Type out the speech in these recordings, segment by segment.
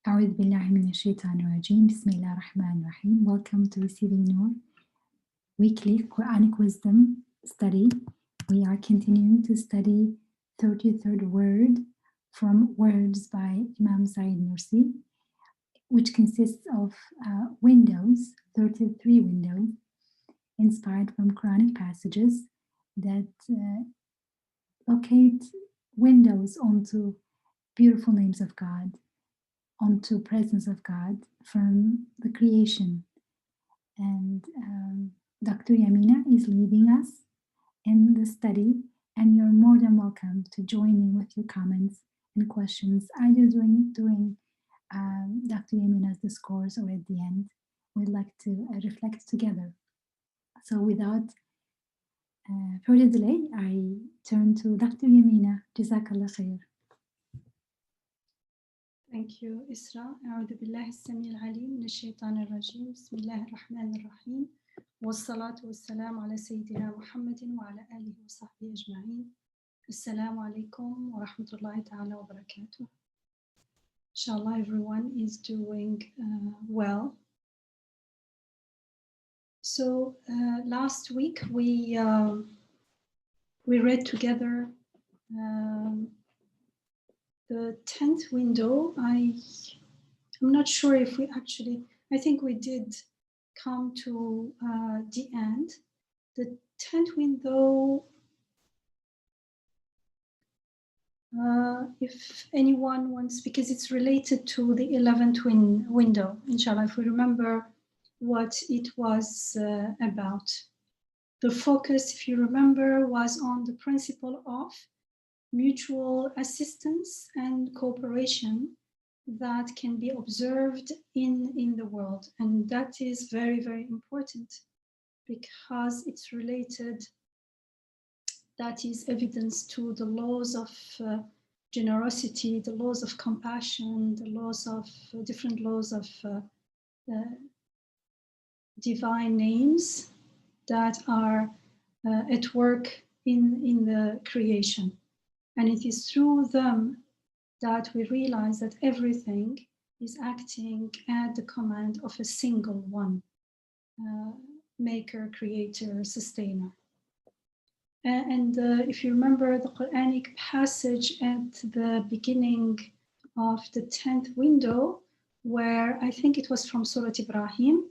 أعوذ بالله من الشيطان الرجيم. بسم الله الرحمن الرحيم. Welcome to Receiving Nur weekly Quranic wisdom study. We are continuing to study 33rd word from words by Imam Said Nursi, which consists of windows, 33 windows, inspired from Quranic passages that locate windows onto beautiful names of God, onto presence of God from the creation. And Dr. Yamina is leading us in the study, and you're more than welcome to join in with your comments and questions, either during Dr. Yamina's discourse or at the end. We'd like to reflect together. So without further delay, I turn to Dr. Yamina. Jazakallah khair. Thank you, Isra. أعوذ بالله السميع العليم من الشيطان الرجيم. بسم الله الرحمن الرحيم. والصلاة والسلام على سيدنا محمد وعلى آله وصحبه أجمعين. السلام عليكم ورحمة الله تعالى وبركاته. Inshallah, everyone is doing well. So last week we read together the 10th window. I'm not sure if we actually, I think we did come to the end. The 10th window, if anyone wants, because it's related to the 11th window, inshallah, if we remember what it was about. The focus, if you remember, was on the principle of mutual assistance and cooperation that can be observed in the world. And that is very, very important because it's related, that is evidence to the laws of generosity, the laws of compassion, the laws of different laws of divine names that are at work in the creation. And it is through them that we realize that everything is acting at the command of a single one, maker, creator, sustainer. And if you remember the Quranic passage at the beginning of the 10th window, where I think it was from Surah Ibrahim,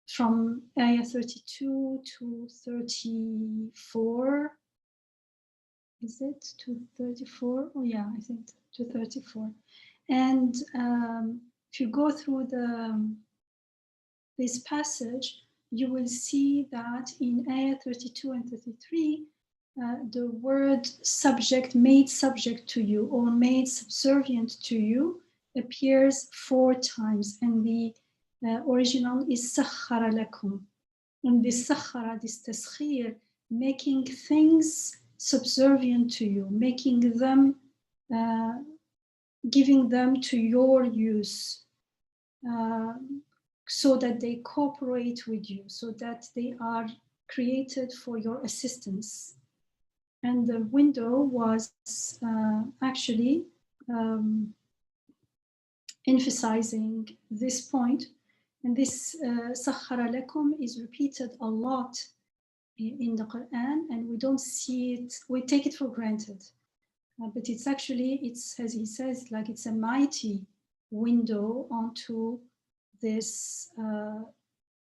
from ayah 32 to 34, is it to 34? Oh yeah, I think to 34. And if you go through this passage, you will see that in ayah 32 and 33, the word subject, made subject to you or made subservient to you appears 4 times. And the original is sakhara lakum. And this sakhara, this taskhir, making things subservient to you, making them, giving them to your use, so that they cooperate with you, so that they are created for your assistance. And the window was actually emphasizing this point. And this sakhara lakum is repeated a lot in the Quran, and we don't see it, we take it for granted. But it's actually, it's, as he says, like it's a mighty window onto this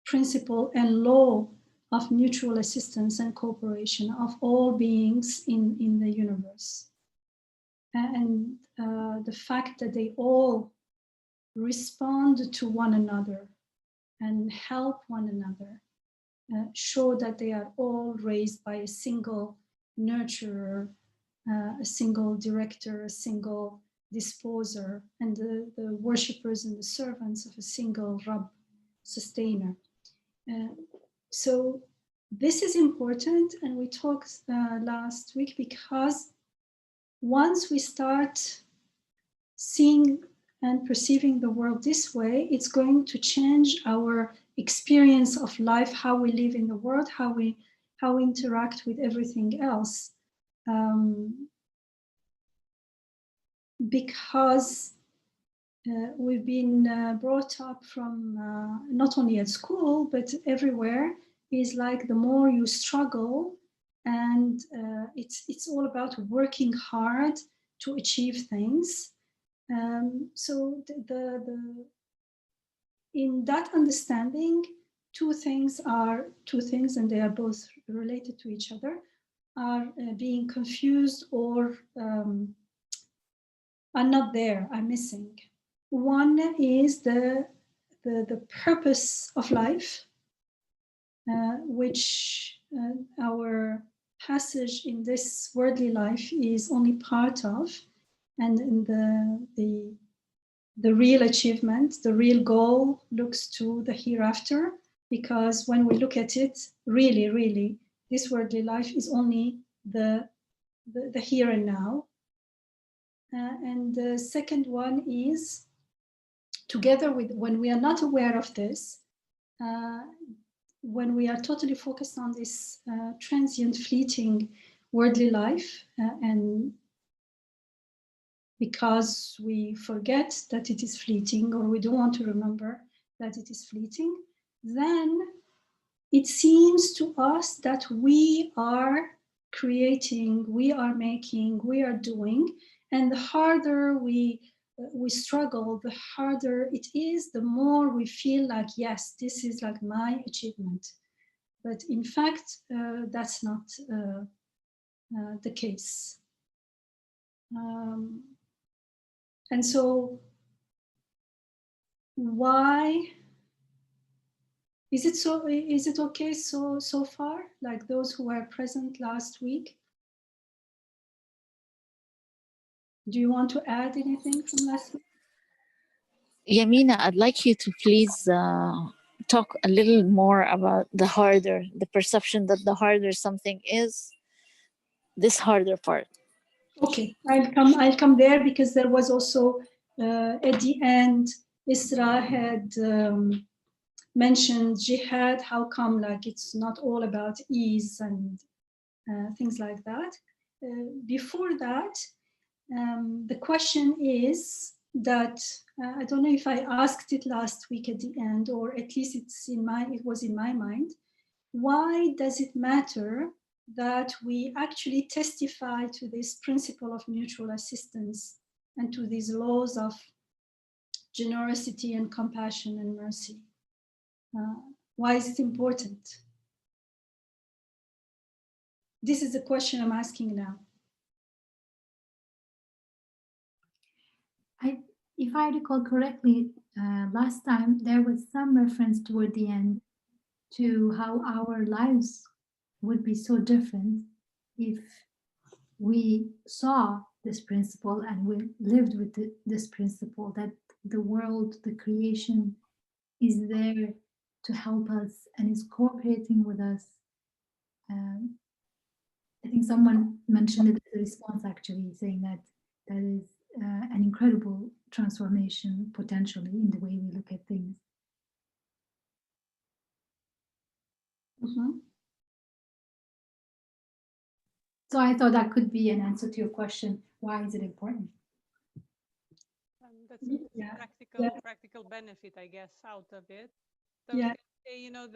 principle and law of mutual assistance and cooperation of all beings in the universe. And the fact that they all respond to one another and help one another, show that they are all raised by a single nurturer, a single director, a single disposer, and the worshippers and the servants of a single Rabb, sustainer. So this is important, and we talked last week, because once we start seeing and perceiving the world this way, it's going to change our experience of life, how we live in the world, how we interact with everything else. because we've been brought up from not only at school but everywhere, is like the more you struggle, and it's all about working hard to achieve things. So in that understanding, two things, and they are both related to each other, are being confused or are not there, are missing. One is the purpose of life, which our passage in this worldly life is only part of, and in the real achievement, the real goal looks to the hereafter, because when we look at it, really, this worldly life is only the here and now. And the second one is, together with, when we are not aware of this, when we are totally focused on this transient, fleeting worldly life, and because we forget that it is fleeting, or we don't want to remember that it is fleeting, then it seems to us that we are creating, we are making, we are doing, and the harder we struggle, the harder it is, the more we feel like, yes, this is like my achievement. But in fact, that's not the case. And so why is it okay so far, like those who were present last week? Do you want to add anything from last week? Yamina, I'd like you to please talk a little more about the perception that the harder something is, this harder part. Okay, I'll come there, because there was also at the end, Isra had mentioned jihad, how come like it's not all about ease and things like that. Before that, the question is that I don't know if I asked it last week at the end, or at least it was in my mind. Why does it matter that we actually testify to this principle of mutual assistance and to these laws of generosity and compassion and mercy? Why is it important? This is the question I'm asking now. If I recall correctly, last time there was some reference toward the end to how our lives would be so different if we saw this principle and we lived with this principle, that the world, the creation, is there to help us and is cooperating with us. I think someone mentioned it as a response, actually, saying that that is an incredible transformation potentially in the way we look at things. Mm-hmm. So I thought that could be an answer to your question. Why is it important? That's a practical benefit, I guess, out of it. So we can say, you know,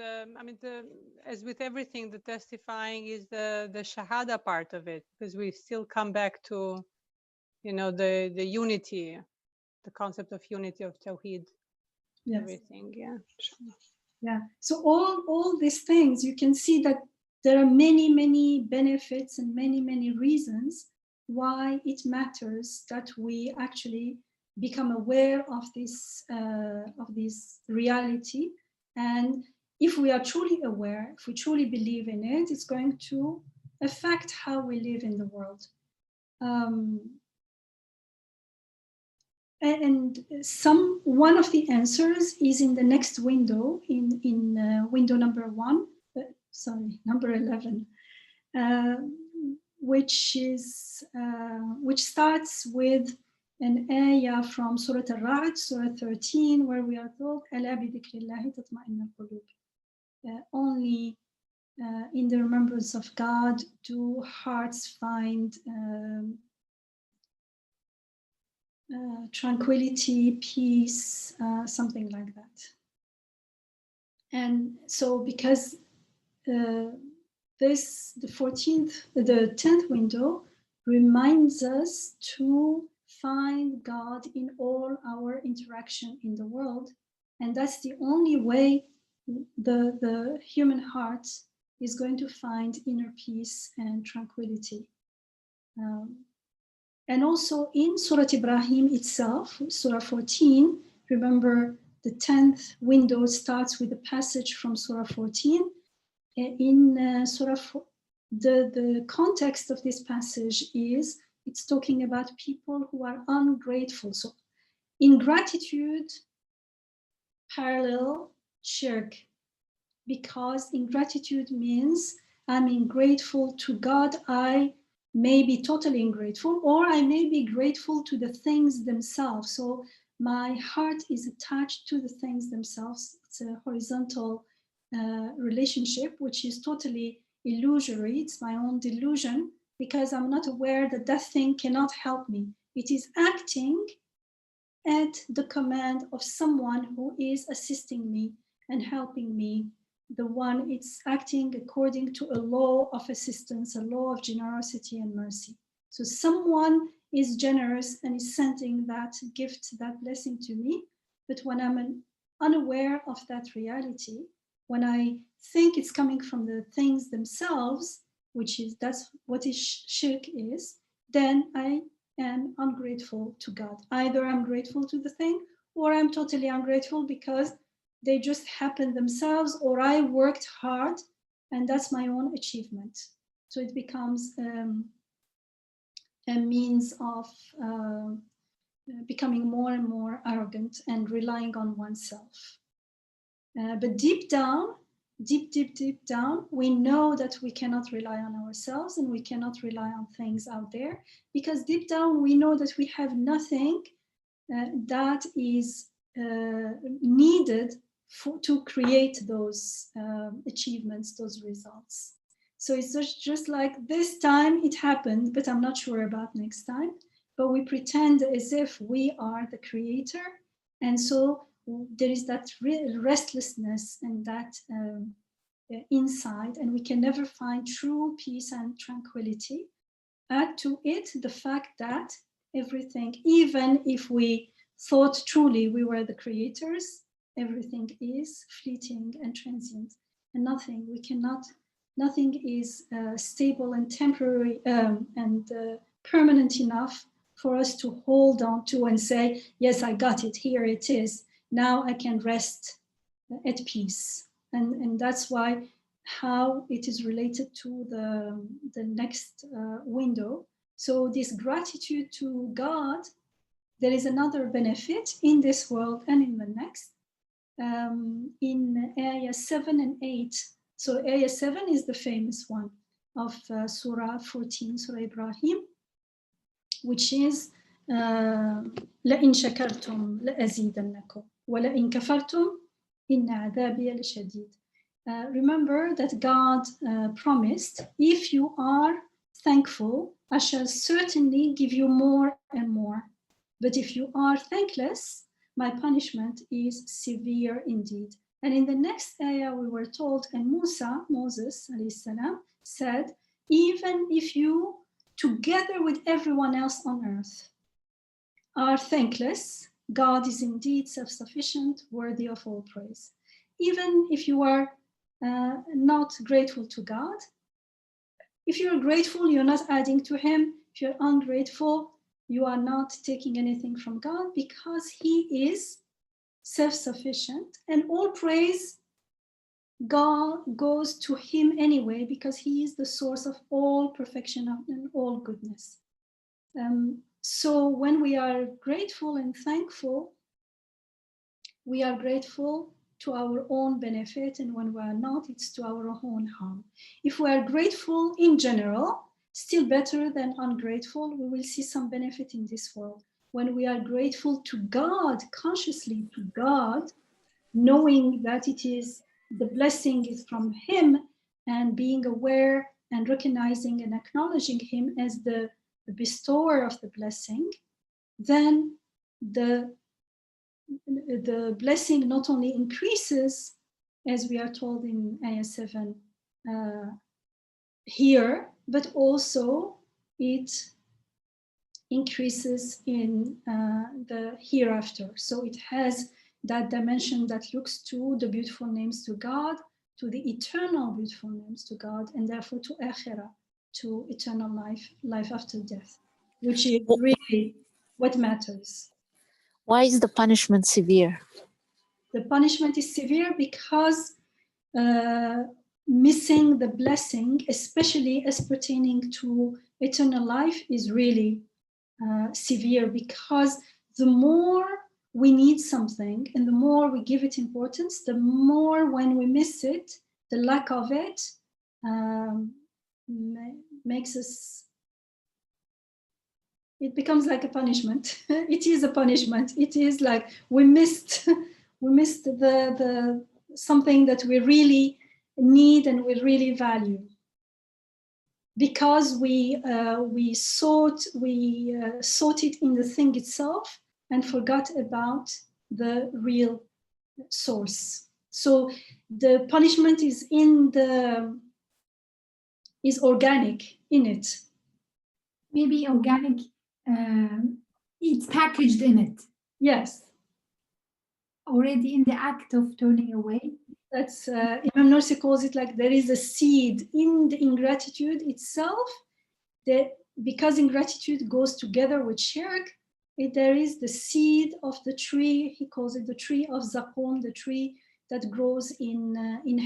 as with everything, the testifying is the shahada part of it, because we still come back to, you know, the unity, the concept of unity of Tawheed, everything. Yeah. So all these things, you can see that there are many benefits and many reasons why it matters that we actually become aware of this reality. And if we are truly aware, if we truly believe in it, it's going to affect how we live in the world. And one of the answers is in the next window, in window number number 11, which starts with an ayah from Surah Al-Ra'd, Surah 13, where we are told, "Ala bi dhikrillahi tatma'innu al-qulub." Only in the remembrance of God do hearts find tranquility, peace, something like that. And so because the 10th window reminds us to find God in all our interaction in the world. And that's the only way the human heart is going to find inner peace and tranquility. And also in Surah Ibrahim itself, Surah 14, remember the 10th window starts with a passage from Surah 14. In Surah 4, the context of this passage is it's talking about people who are ungrateful. So ingratitude parallel shirk, because ingratitude means I'm ungrateful to God. I may be totally ungrateful, or I may be grateful to the things themselves. So my heart is attached to the things themselves. It's a horizontal relationship, which is totally illusory. It's my own delusion, because I'm not aware that that thing cannot help me. It is acting at the command of someone who is assisting me and helping me. The one, it's acting according to a law of assistance, a law of generosity and mercy. So someone is generous and is sending that gift, that blessing to me. But when I'm unaware of that reality, when I think it's coming from the things themselves, that's what shirk is, then I am ungrateful to God. Either I'm grateful to the thing, or I'm totally ungrateful because they just happened themselves, or I worked hard and that's my own achievement. So it becomes a means of becoming more and more arrogant and relying on oneself. But deep down, deep down, we know that we cannot rely on ourselves and we cannot rely on things out there, because deep down we know that we have nothing that is needed to create those achievements, those results. So it's just like this time it happened, but I'm not sure about next time. But we pretend as if we are the creator. And so there is that restlessness and that inside, and we can never find true peace and tranquility. Add to it the fact that everything, even if we thought truly we were the creators, everything is fleeting and transient, and nothing is stable and temporary and permanent enough for us to hold on to and say, yes, I got it, here it is, now I can rest at peace. And that's why how it is related to the next window. So this gratitude to God, there is another benefit in this world and in the next. In Ayah 7 and 8. So Ayah 7 is the famous one of Surah 14, Surah Ibrahim, which is لَإِن شَكَرْتُمْ لَأَزِيدَنَّكُمْ وَلَإِن كَفَرْتُمْ إِنَّ عَذَابِيَ لَشَدِيدٌ. Remember that God promised, if you are thankful, I shall certainly give you more and more. But if you are thankless, my punishment is severe indeed. And in the next ayah we were told, and Moses salam, said, even if you, together with everyone else on earth, are thankless, God is indeed self-sufficient, worthy of all praise. Even if you are not grateful to God, if you're grateful, you're not adding to him. If you're ungrateful, you are not taking anything from God, because he is self-sufficient, and all praise God goes to him anyway, because he is the source of all perfection and all goodness. So when we are grateful and thankful, we are grateful to our own benefit, and when we are not, it's to our own harm. If we are grateful in general, still better than ungrateful, we will see some benefit in this world. When we are grateful to God, consciously to God, knowing that it is the blessing is from him, and being aware and recognizing and acknowledging him as the bestower of the blessing, then the blessing not only increases, as we are told in Ayah 7 here, but also it increases in the hereafter. So it has that dimension that looks to the beautiful names to God, to the eternal beautiful names to God, and therefore to Akhirah, to eternal life after death, which is really what matters. Why is the punishment severe? The punishment is severe because missing the blessing, especially as pertaining to eternal life, is really severe, because the more we need something and the more we give it importance, the more when we miss it, the lack of it makes us, it becomes like a punishment. It is a punishment. It is like we missed the something that we really need and we really value, because we sought it in the thing itself and forgot about the real source. So the punishment is organic in it. Maybe organic, it's packaged in it. Yes. Already in the act of turning away. That's Imam Nursi calls it like there is a seed in the ingratitude itself, that because ingratitude goes together with shirk, there is the seed of the tree. He calls it the tree of Zaqum, the tree that grows in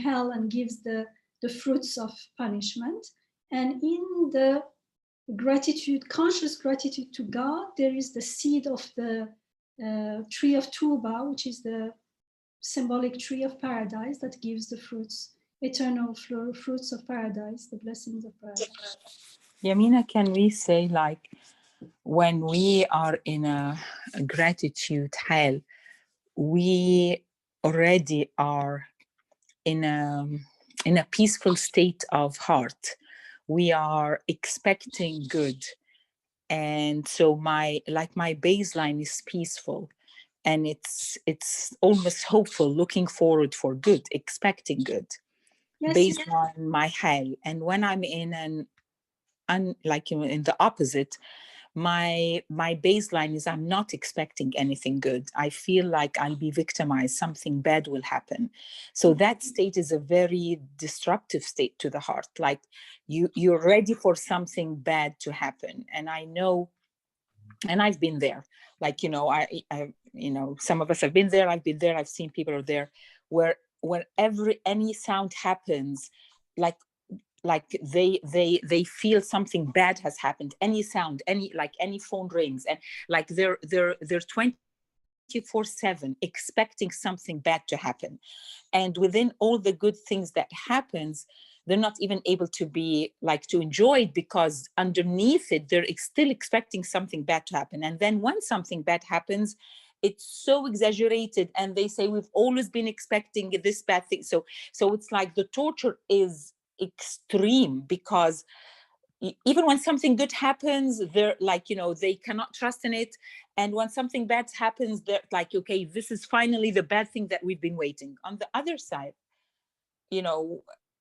hell and gives the fruits of punishment. And in the gratitude, conscious gratitude to God, there is the seed of the tree of Tuba, which is the symbolic tree of paradise that gives the fruits, eternal fruits of paradise, the blessings of paradise. Yamina, can we say, like, when we are in a gratitude hal, we already are in a peaceful state of heart. We are expecting good. And so my baseline is peaceful, and it's almost hopeful, looking forward for good, expecting good, yes, based on my hal. And when I'm in in the opposite, my baseline is I'm not expecting anything good. I feel like I'll be victimized, something bad will happen. So that state is a very disruptive state to the heart. Like you're ready for something bad to happen. And I know, and I've been there, like, I some of us have been there. I've been there. I've seen people are there where any sound happens, like they feel something bad has happened. Any sound, any phone rings, and like they're 24/7 expecting something bad to happen. And within all the good things that happens, they're not even able to be to enjoy it, because underneath it, they're still expecting something bad to happen. And then when something bad happens, it's so exaggerated, and they say, we've always been expecting this bad thing. So it's like the torture is extreme, because even when something good happens, they're they cannot trust in it. And when something bad happens, they're like, okay, this is finally the bad thing that we've been waiting. On the other side,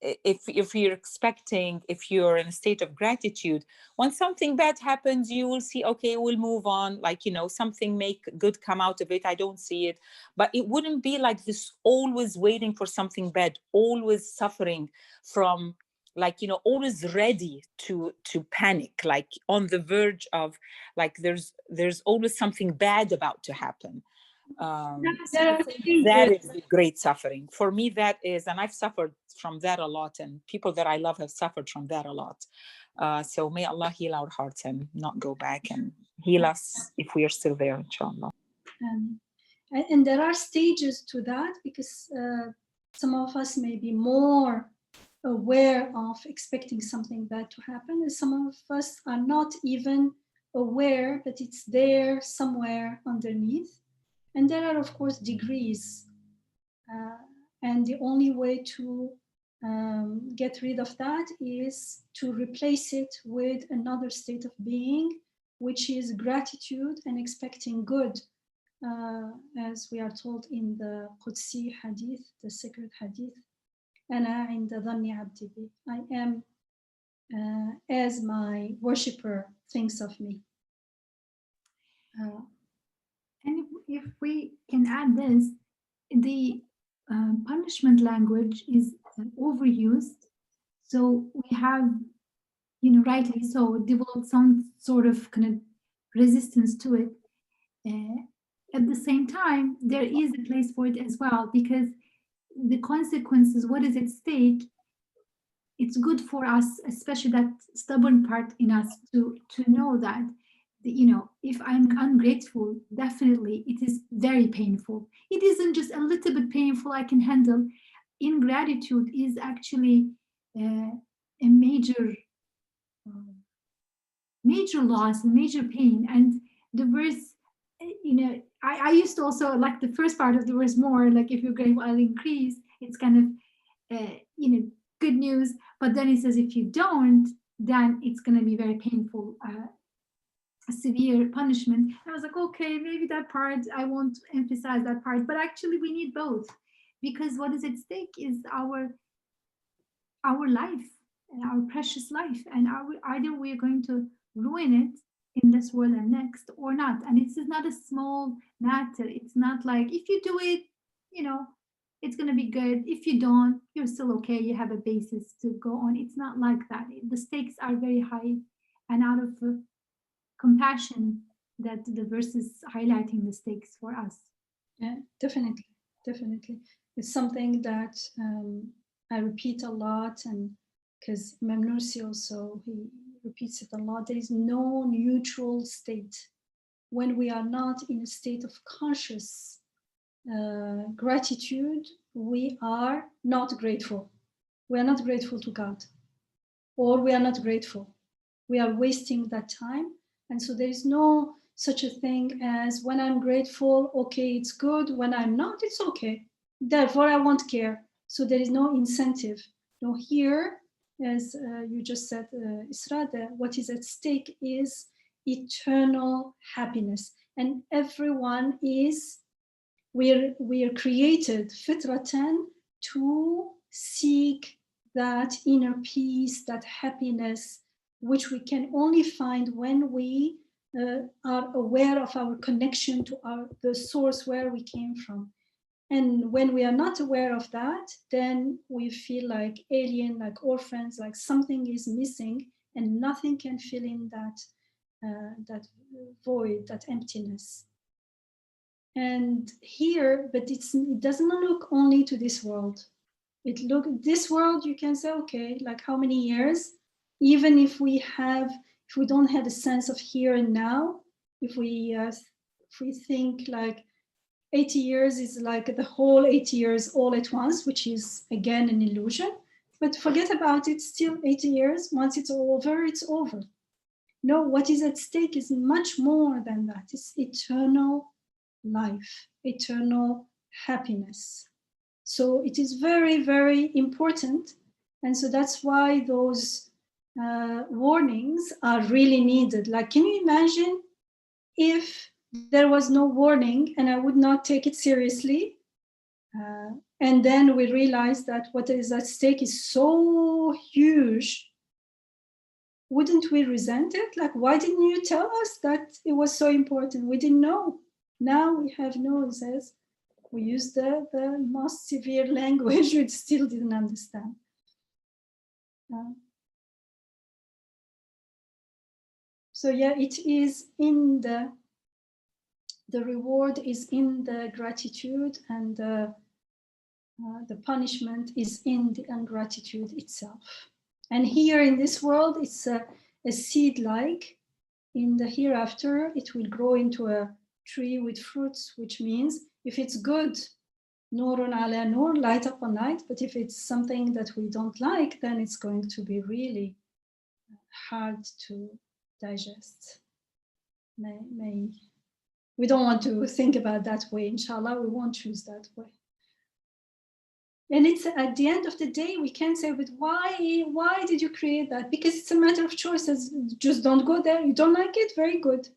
if you're expecting, if you're in a state of gratitude, when something bad happens, you will see, okay, we'll move on, something make good come out of it. I don't see it, but it wouldn't be like this, always waiting for something bad, always suffering from, always ready to panic, on the verge of, there's always something bad about to happen. That is great suffering for me. That is, and I've suffered from that a lot, and people that I love have suffered from that a lot. So may Allah heal our hearts and not go back, and heal us if we are still there, inshaAllah. And there are stages to that, because some of us may be more aware of expecting something bad to happen, and some of us are not even aware that it's there somewhere underneath. And there are, of course, degrees. And the only way to get rid of that is to replace it with another state of being, which is gratitude and expecting good as we are told in the Qudsi hadith, the sacred hadith, أنا عند ظن عبدي بي. I am as my worshipper thinks of me. And if we can add this, the punishment language is overused. So we have, rightly so, developed some sort of kind of resistance to it. At the same time, there is a place for it as well, because the consequences, what is at stake, it's good for us, especially that stubborn part in us, to know that, if I'm ungrateful, definitely it is very painful. It isn't just a little bit painful I can handle. Ingratitude is actually a major loss, major pain. And the verse, I used to also like the first part of the verse more, like if you're grateful, I'll increase. It's kind of, good news. But then it says, if you don't, then it's going to be very painful, a severe punishment. And I was like, okay, maybe that part, I won't emphasize that part. But actually, we need both, because what is at stake is our life, our precious life, and either we're going to ruin it in this world and next or not. And it's not a small matter. It's not like if you do it, it's going to be good. If you don't, you're still okay. You have a basis to go on. It's not like that. The stakes are very high, and out of compassion that the verse is highlighting the stakes for us. Yeah, definitely. It's something that I repeat a lot, and because Imam Nursi also, he repeats it a lot. There is no neutral state. When we are not in a state of conscious gratitude, we are not grateful. We are not grateful to God, or we are not grateful. We are wasting that time. And so there is no such a thing as when I'm grateful, okay, it's good. When I'm not, it's okay. Therefore, I won't care. So there is no incentive. No, here, as you just said, Isra, what is at stake is eternal happiness. And everyone is, we are created fitratan to seek that inner peace, that happiness, which we can only find when we are aware of our connection to the source where we came from. And when we are not aware of that, then we feel like alien, like orphans, like something is missing, and nothing can fill in that void, that emptiness. And here, but it doesn't look only to this world. This world, you can say, okay, like how many years? Even if we don't have a sense of here and now, if we think like 80 years is like the whole 80 years all at once, which is again an illusion, but forget about it, still 80 years, once it's over, it's over. No, what is at stake is much more than that. It's eternal life, eternal happiness. So it is very, very important. And so that's why those warnings are really needed. Like, can you imagine if there was no warning and I would not take it seriously? And then we realize that what is at stake is so huge. Wouldn't we resent it? Like, why didn't you tell us that it was so important? We didn't know. Now we have noses. We use the most severe language, we still didn't understand. So yeah, it is in the reward is in the gratitude, and the punishment is in the ingratitude itself. And here in this world, it's a seed-like. In the hereafter, it will grow into a tree with fruits, which means if it's good, nurun ala nur, light upon light, but if it's something that we don't like, then it's going to be really hard to digest. We don't want to think about that way, inshallah, we won't choose that way. And it's at the end of the day, we can say, but why did you create that? Because it's a matter of choices. Just don't go there. You don't like it? Very good.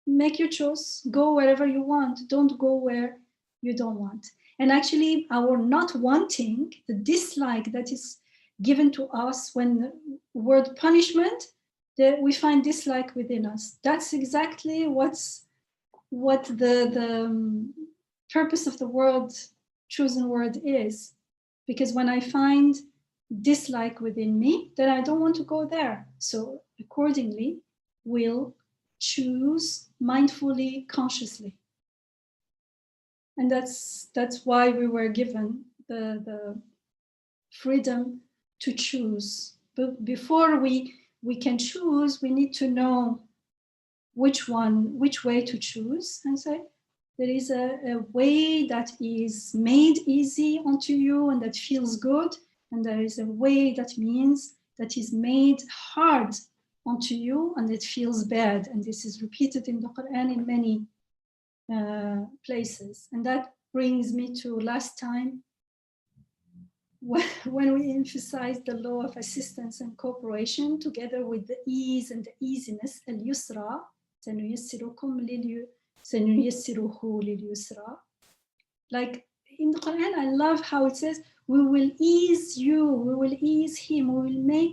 make your choice, go wherever you want, don't go where you don't want. And actually our not wanting, the dislike that is given to us when the word punishment, we find dislike within us. That's exactly what the purpose of the word, chosen word, is. Because when I find dislike within me, then I don't want to go there. So accordingly, we'll choose mindfully, consciously. And that's why we were given the freedom to choose. But before we can choose, we need to know which way to choose. And say, there is a way that is made easy unto you and that feels good. And there is a way that means that is made hard onto you and it feels bad. And this is repeated in the Quran in many places. And that brings me to last time when we emphasized the law of assistance and cooperation together with the ease and the easiness, al-yusra, سَنُيَسِّرُهُ لِلْيُسْرَى. Like in the Quran, I love how it says, we will ease you, we will ease him, we will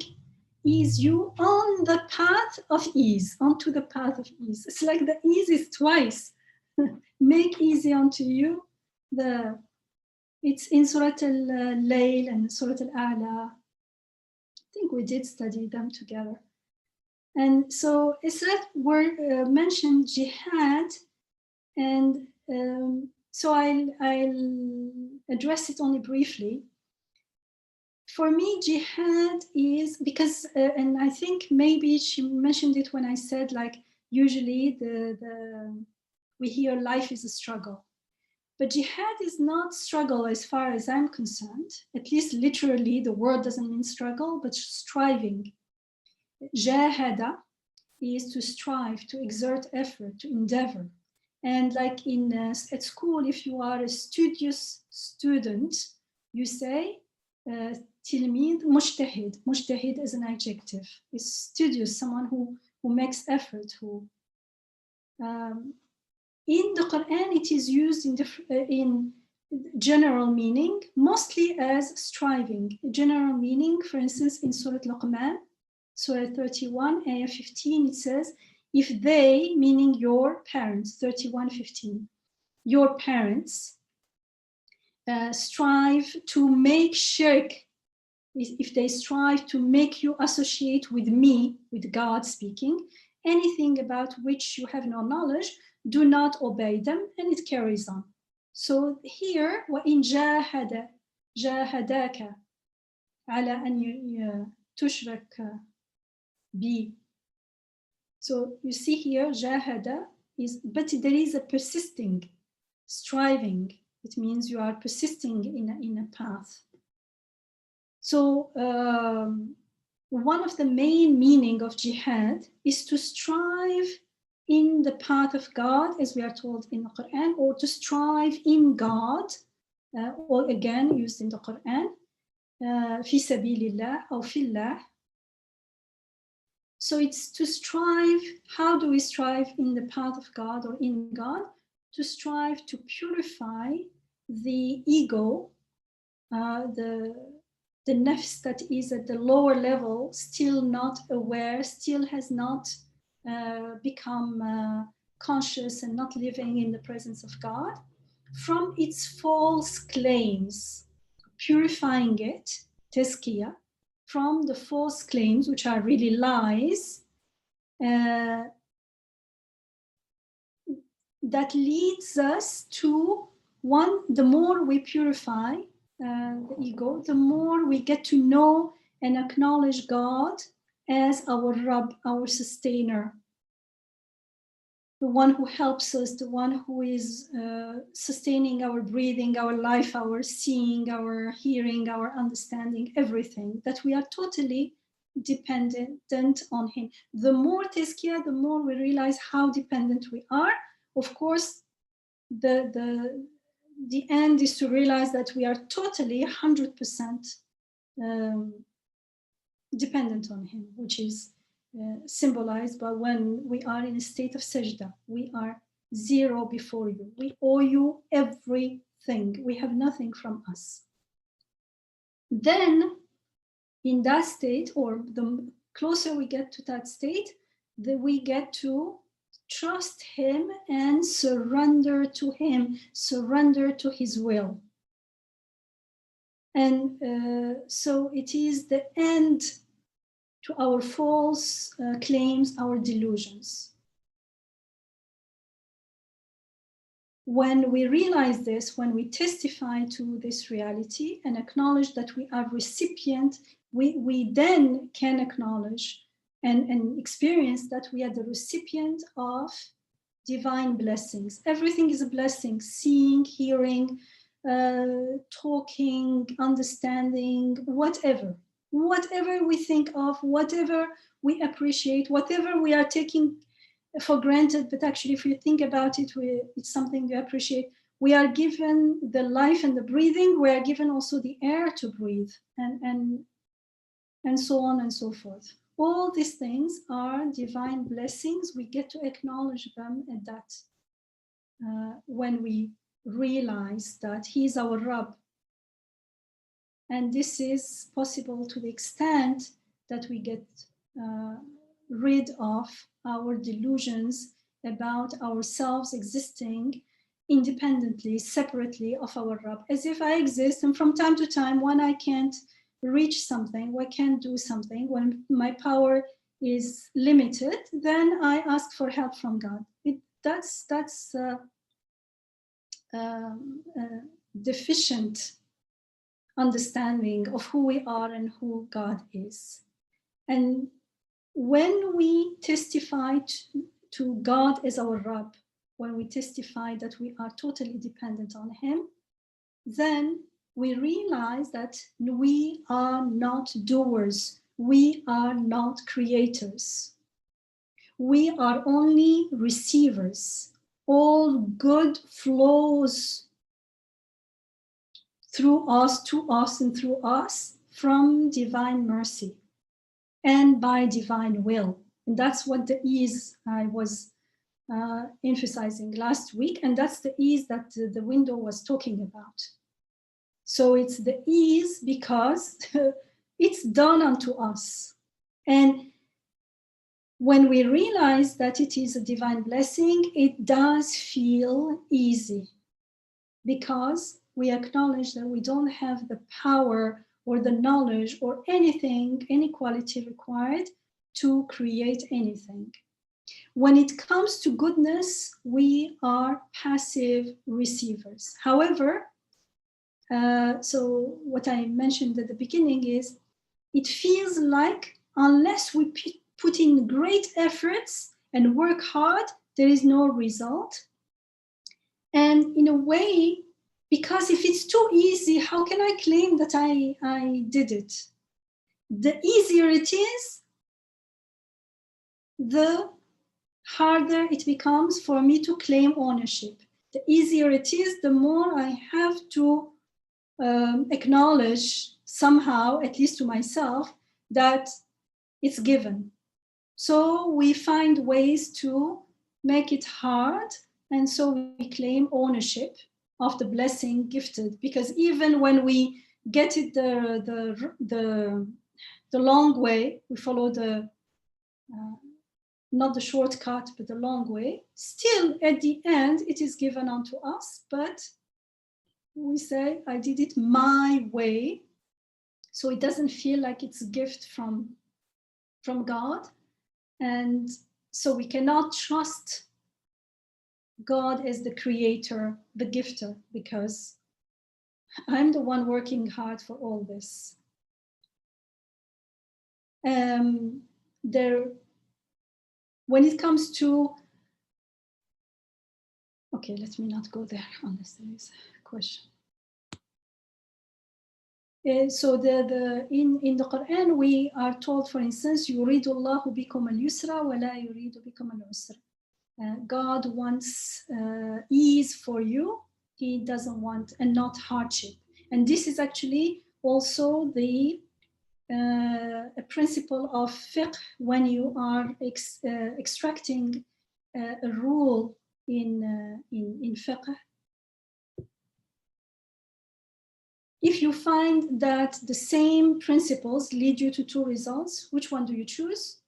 ease you on the path of ease, onto the path of ease. It's like the ease is twice. Make easy unto you. It's in Surah Al-Layl and Surah Al-A'la. I think we did study them together. And so it's that word mentioned jihad, and so I'll address it only briefly. For me, jihad is because, and I think maybe she mentioned it when I said, like, usually we hear life is a struggle. But jihad is not struggle as far as I'm concerned. At least literally, the word doesn't mean struggle, but striving. Jahada is to strive, to exert effort, to endeavor. And like at school, if you are a studious student, you say tilmid mujtahid. Mujtahid is an adjective. It's studious, someone who makes effort, who in the Quran, it is used in general meaning, mostly as striving. General meaning, for instance, in Surah Luqman, Surah 31, Ayah 15, it says, if they, meaning your parents, 31:15, your parents strive to make shirk, if they strive to make you associate with me, with God speaking, anything about which you have no knowledge, do not obey them, and it carries on. So here, وَإِنْ جَاهَدَاكَ عَلَى أَنْ تُشْرَكَ بِي. So you see here, jahada is, but there is a persisting, striving. It means you are persisting in a path. So one of the main meaning of jihad is to strive in the path of God, as we are told in the Quran, or to strive in God, or again used in the Quran, fi sabilillah or fillah. So it's to strive. How do we strive in the path of God or in God? To strive to purify the ego, the nafs that is at the lower level, still not aware, still has not become conscious and not living in the presence of God, from its false claims, purifying it, tazkiyah, from the false claims, which are really lies, that leads us to one, the more we purify the ego, the more we get to know and acknowledge God as our Rabb, our sustainer, the one who helps us, the one who is sustaining our breathing, our life, our seeing, our hearing, our understanding, everything, that we are totally dependent on him. The more tazkiyah, the more we realize how dependent we are. Of course, the end is to realize that we are totally 100% dependent on him, which is symbolized by when we are in a state of sajda. We are zero before you. We owe you everything. We have nothing from us. Then in that state, or the closer we get to that state, then we get to trust him and surrender to him, surrender to his will. And so it is the end to our false claims, our delusions. When we realize this, when we testify to this reality and acknowledge that we are recipient, we then can acknowledge and experience that we are the recipient of divine blessings. Everything is a blessing: seeing, hearing, talking, understanding, whatever we think of, whatever we appreciate, whatever we are taking for granted, but actually if you think about it, it's something you appreciate. We are given the life and the breathing, we are given also the air to breathe, and so on and so forth. All these things are divine blessings. We get to acknowledge them at that, when we realize that he is our Rabb. And this is possible to the extent that we get rid of our delusions about ourselves existing independently, separately of our Rabb, as if I exist, and from time to time when I can't reach something, when I can't do something, when my power is limited, then I ask for help from God. That's deficient understanding of who we are and who God is. And when we testify to God as our Rabb, when we testify that we are totally dependent on him, then we realize that we are not doers, we are not creators. We are only receivers. All good flows through us, to us, and through us from divine mercy and by divine will. And that's what the ease I was emphasizing last week, and that's the ease that the window was talking about. So it's the ease because it's done unto us. And when we realize that it is a divine blessing, it does feel easy because we acknowledge that we don't have the power or the knowledge or anything, any quality required to create anything. When it comes to goodness, we are passive receivers. However, so what I mentioned at the beginning is, it feels like unless we put in great efforts and work hard, there is no result. And in a way, because if it's too easy, how can I claim that I did it? The easier it is, the harder it becomes for me to claim ownership. The easier it is, the more I have to acknowledge somehow, at least to myself, that it's given. So we find ways to make it hard, and so we claim ownership of the blessing gifted, because even when we get it the long way, we follow the not the shortcut but the long way, still at the end it is given unto us, but we say I did it my way, so it doesn't feel like it's a gift from God. And so we cannot trust God as the creator, the gifter, because I'm the one working hard for all this. When it comes to, okay, let me not go there unless there is a question. So in the Quran we are told, for instance, يُرِيدُ اللَّهُ بِكُمُ الْيُسْرَ وَلَا يُرِيدُ بِكُمُ الْعُسْرَ. God wants ease for you. He doesn't want, and not hardship. And this is actually also the a principle of fiqh when you are extracting a rule in fiqh. If you find that the same principles lead you to two results, which one do you choose?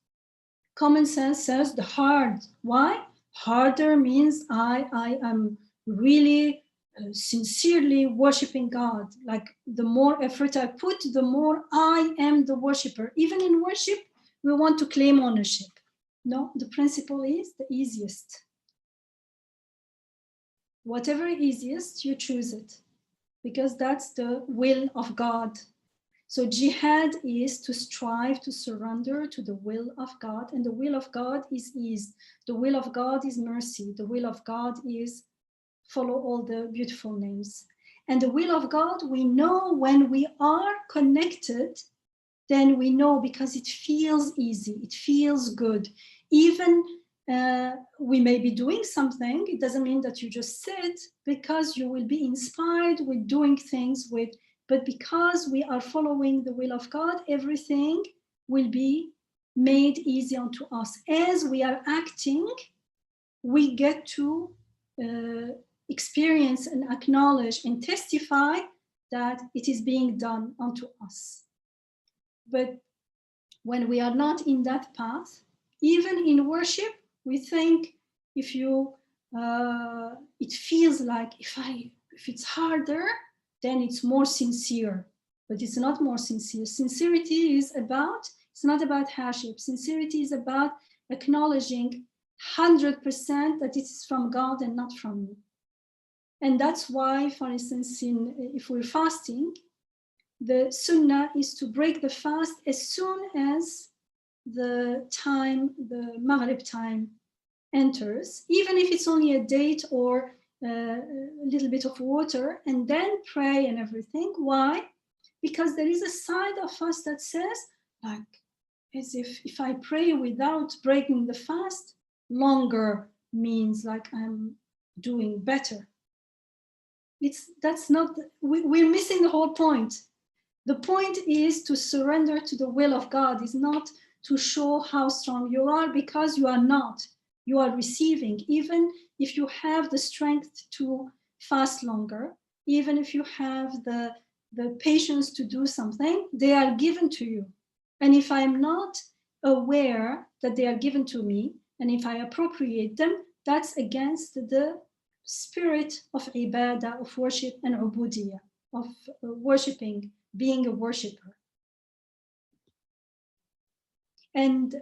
Common sense says the hard. Why? Harder means I am really sincerely worshiping God. Like the more effort I put, the more I am the worshiper. Even in worship, we want to claim ownership. No, the principle is the easiest. Whatever easiest, you choose it, because that's the will of God. So jihad is to strive to surrender to the will of God, and the will of God is ease. The will of God is mercy. The will of God is follow all the beautiful names. And the will of God, we know when we are connected, then we know because it feels easy, it feels good. Even we may be doing something, it doesn't mean that you just sit, because you will be inspired with doing things with, but because we are following the will of God, everything will be made easy unto us. As we are acting, we get to experience and acknowledge and testify that it is being done unto us. But when we are not in that path, even in worship, we think if you, it feels like if it's harder, then it's more sincere. But it's not more sincere. Sincerity is about, it's not about hardship. Sincerity is about acknowledging 100% that it is from God and not from me. And that's why, for instance, if we're fasting, the sunnah is to break the fast as soon as the Maghrib time enters, even if it's only a date or a little bit of water, and then pray and everything. Why? Because there is a side of us that says, like, as if I pray without breaking the fast, longer means like I'm doing better. That's not, we're missing the whole point. The point is to surrender to the will of God, is not to show how strong you are, because you are not. You are receiving. Even if you have the strength to fast longer, even if you have the patience to do something, they are given to you. And if I'm not aware that they are given to me, and if I appropriate them, that's against the spirit of ibadah, of worship and ubudiyah, of worshiping, being a worshipper. And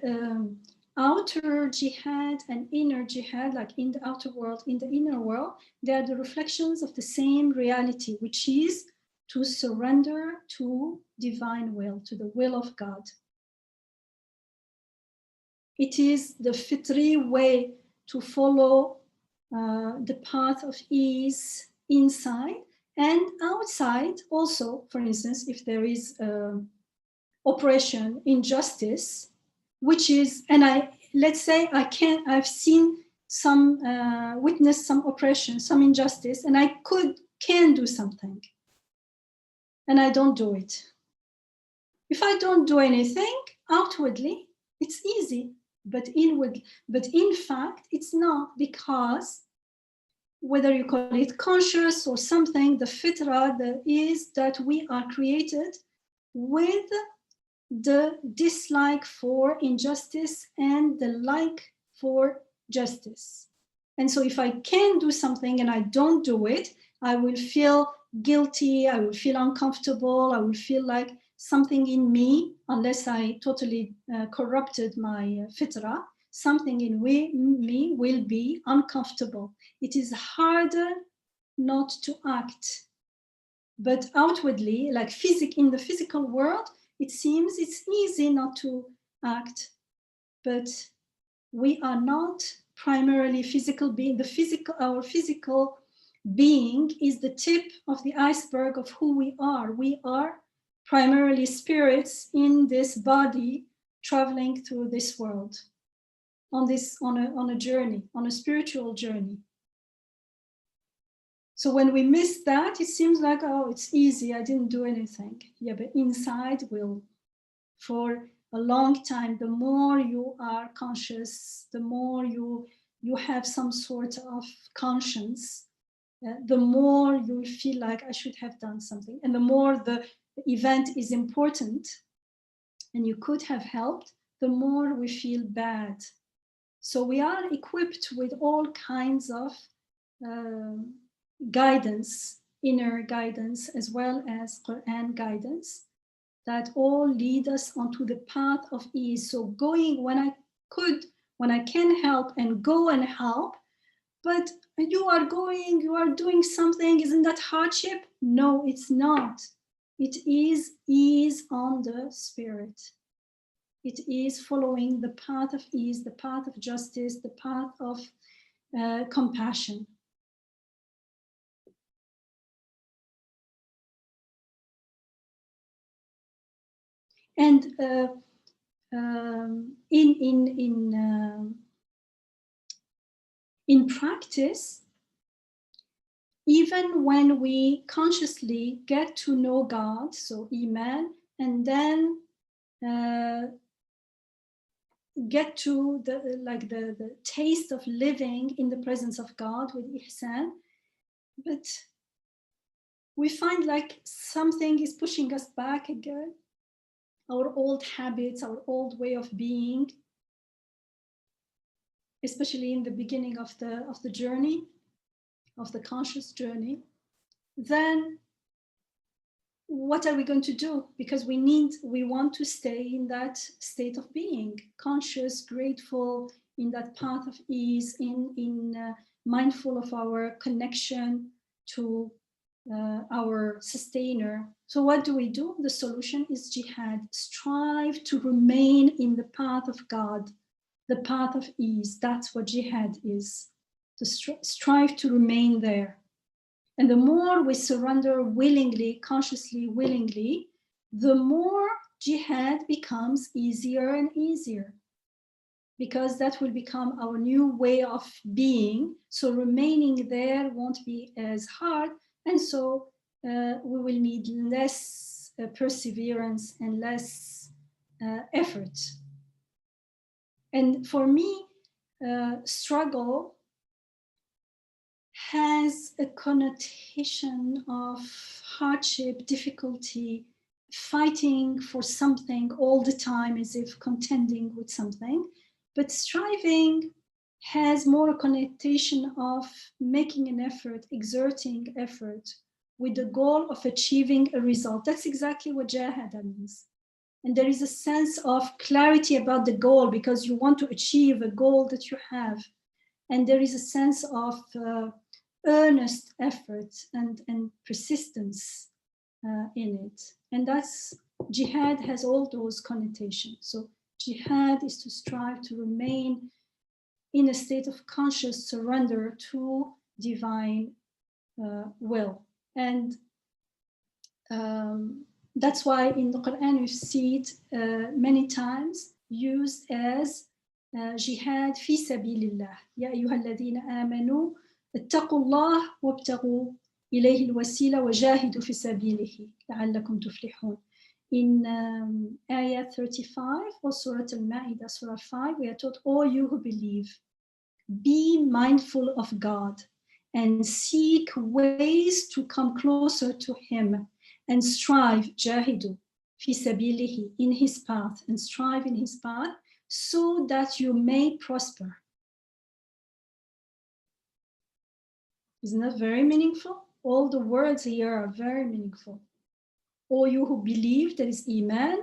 outer jihad and inner jihad, like in the outer world, in the inner world, they are the reflections of the same reality, which is to surrender to divine will, to the will of God. It is the fitri way to follow the path of ease inside and outside. Also, for instance, if there is oppression, injustice, which is, and let's say I've seen some, witnessed some oppression, some injustice, and I can do something, and I don't do it. If I don't do anything, outwardly, it's easy, but in fact, it's not, because whether you call it conscious or something, the fitra is that we are created with the dislike for injustice and the like for justice. And so if I can do something and I don't do it, I will feel guilty, I will feel uncomfortable, I will feel like something in me, unless I totally corrupted my fitra, something in me will be uncomfortable. It is harder not to act. But outwardly, like in the physical world, it seems it's easy not to act. But we are not primarily physical being. Our physical being is the tip of the iceberg of who we are. We are primarily spirits in this body traveling through this world on a journey, on a spiritual journey. So when we miss that, it seems like, oh, it's easy, I didn't do anything. Yeah, but inside we'll for a long time, the more you are conscious, the more you have some sort of conscience, the more you feel like I should have done something. And the more the event is important and you could have helped, the more we feel bad. So we are equipped with all kinds of guidance, inner guidance, as well as Quran guidance, that all lead us onto the path of ease. So going when I can help, and go and help, but you are doing something, isn't that hardship? No, it's not. It is ease on the spirit. It is following the path of ease, the path of justice, the path of compassion. And in practice, even when we consciously get to know God, so Iman, and then get to the taste of living in the presence of God with ihsan, but we find like something is pushing us back again, our old habits, our old way of being, especially in the beginning of the journey, of the conscious journey. Then what are we going to do? Because we want to stay in that state of being, conscious, grateful, in that path of ease, in mindful of our connection to our sustainer. So what do? The solution is jihad. Strive to remain in the path of God, the path of ease. That's what jihad is. To strive to remain there. And the more we surrender willingly, consciously, willingly, the more jihad becomes easier and easier, because that will become our new way of being. So remaining there won't be as hard. And so we will need less perseverance and less effort. And for me, struggle has a connotation of hardship, difficulty, fighting for something all the time as if contending with something. But striving has more a connotation of making an effort, exerting effort with the goal of achieving a result. That's exactly what jihad means. And there is a sense of clarity about the goal because you want to achieve a goal that you have. And there is a sense of earnest effort and persistence in it. And that's, jihad has all those connotations. So jihad is to strive to remain in a state of conscious surrender to divine will. And that's why in the Quran you see it many times used as jihad fi sabilillah. Ya ayyuha alladhina amanu اتقوا الله وابتغوا إليه الوسيلة وجاهدوا في سبيله لعلكم تفلحون. In ayah 35 of Surah Al-Ma'idah, Surah 5, we are taught, all you who believe, be mindful of God and seek ways to come closer to Him and strive, jahidu, fi sabilihi, in His path, and strive in His path so that you may prosper. Isn't that very meaningful? All the words here are very meaningful. All you who believe, there is iman,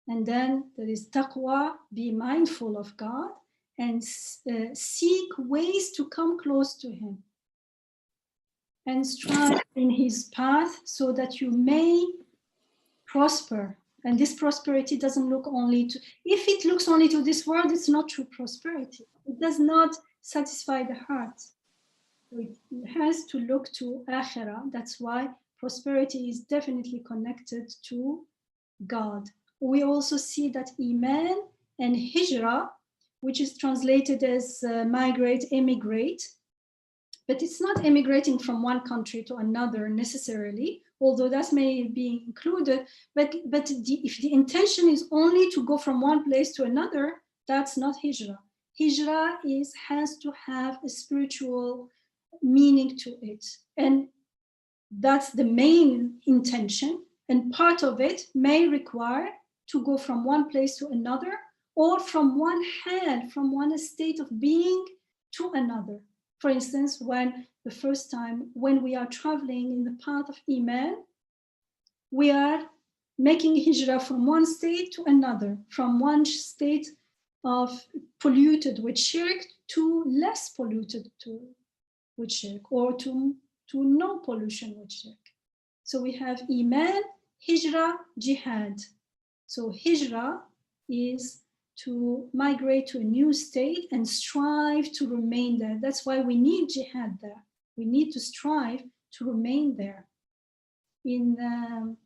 and then there is taqwa, be mindful of God, and seek ways to come close to Him. And strive in His path so that you may prosper. And this prosperity doesn't look only to, if it looks only to this world, it's not true prosperity. It does not satisfy the heart. It has to look to akhirah. That's why prosperity is definitely connected to God. We also see that iman and hijra, which is translated as migrate, emigrate, but it's not emigrating from one country to another necessarily. although that may be included, but if the intention is only to go from one place to another, that's not hijrah. Hijrah has to have a spiritual meaning to it, and that's the main intention, and part of it may require to go from one place to another, or from one state of being to another. For instance, when we are traveling in the path of Iman, we are making hijrah from one state to another, from one state of polluted with shirk to less polluted with shirk, or to no pollution with shirk. So we have Iman, Hijrah, Jihad. So Hijrah is to migrate to a new state and strive to remain there. That's why we need Jihad there. We need to strive to remain there. In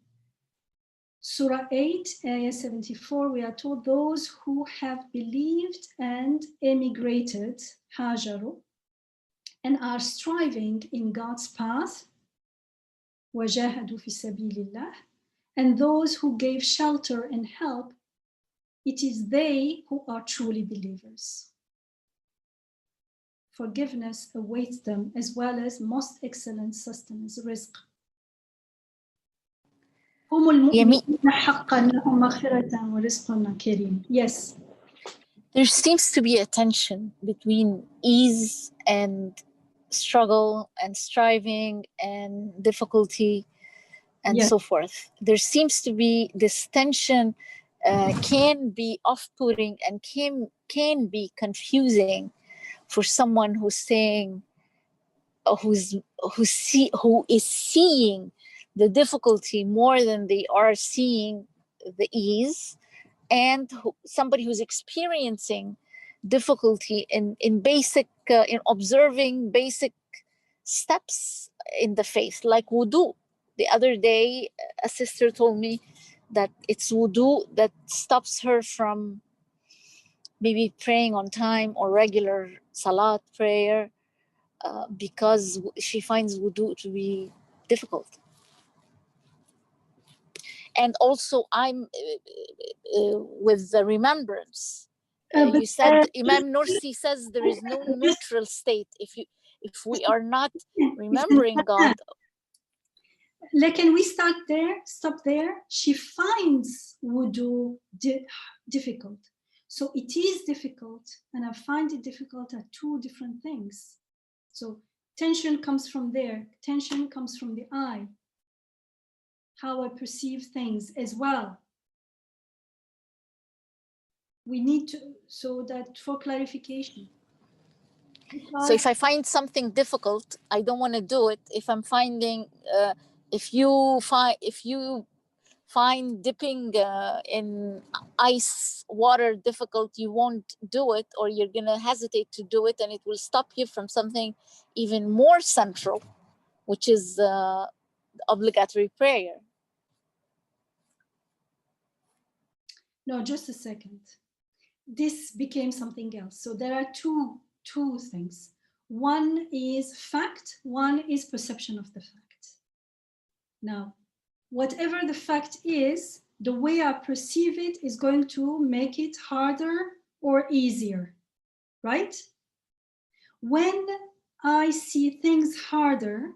Surah 8, Ayah 74, we are told those who have believed and emigrated, hajaru, and are striving in God's path, وَجَاهَدُوا فِي سَبِيلِ اللَّهِ, and those who gave shelter and help, it is they who are truly believers. Forgiveness awaits them, as well as most excellent sustenance, rizq. Yes. There seems to be a tension between ease and struggle and striving and difficulty and Yes. so forth. There seems to be this tension, can be off-putting and can be confusing for someone who's saying, who is seeing the difficulty more than they are seeing the ease, and somebody who's experiencing difficulty in basic, in observing basic steps in the faith, like wudu. The other day, a sister told me that it's wudu that stops her from maybe praying on time or regular salat prayer, because she finds wudu to be difficult. And also, I'm with the remembrance. You said, Imam Nursi says there is no neutral state. If we are not remembering God. Can we stop there? She finds wudu difficult. So it is difficult, and I find it difficult are two different things. So tension comes from there. Tension comes from the eye. How I perceive things as well. We need to, so that for clarification. So if I find something difficult, I don't want to do it. If I'm finding, if you find dipping in ice water difficult, you won't do it, or you're going to hesitate to do it, and it will stop you from something even more central, which is obligatory prayer. No, just a second. This became something else. So there are two things. One is fact, one is perception of the fact. Now, whatever the fact is, the way I perceive it is going to make it harder or easier, right? When I see things harder,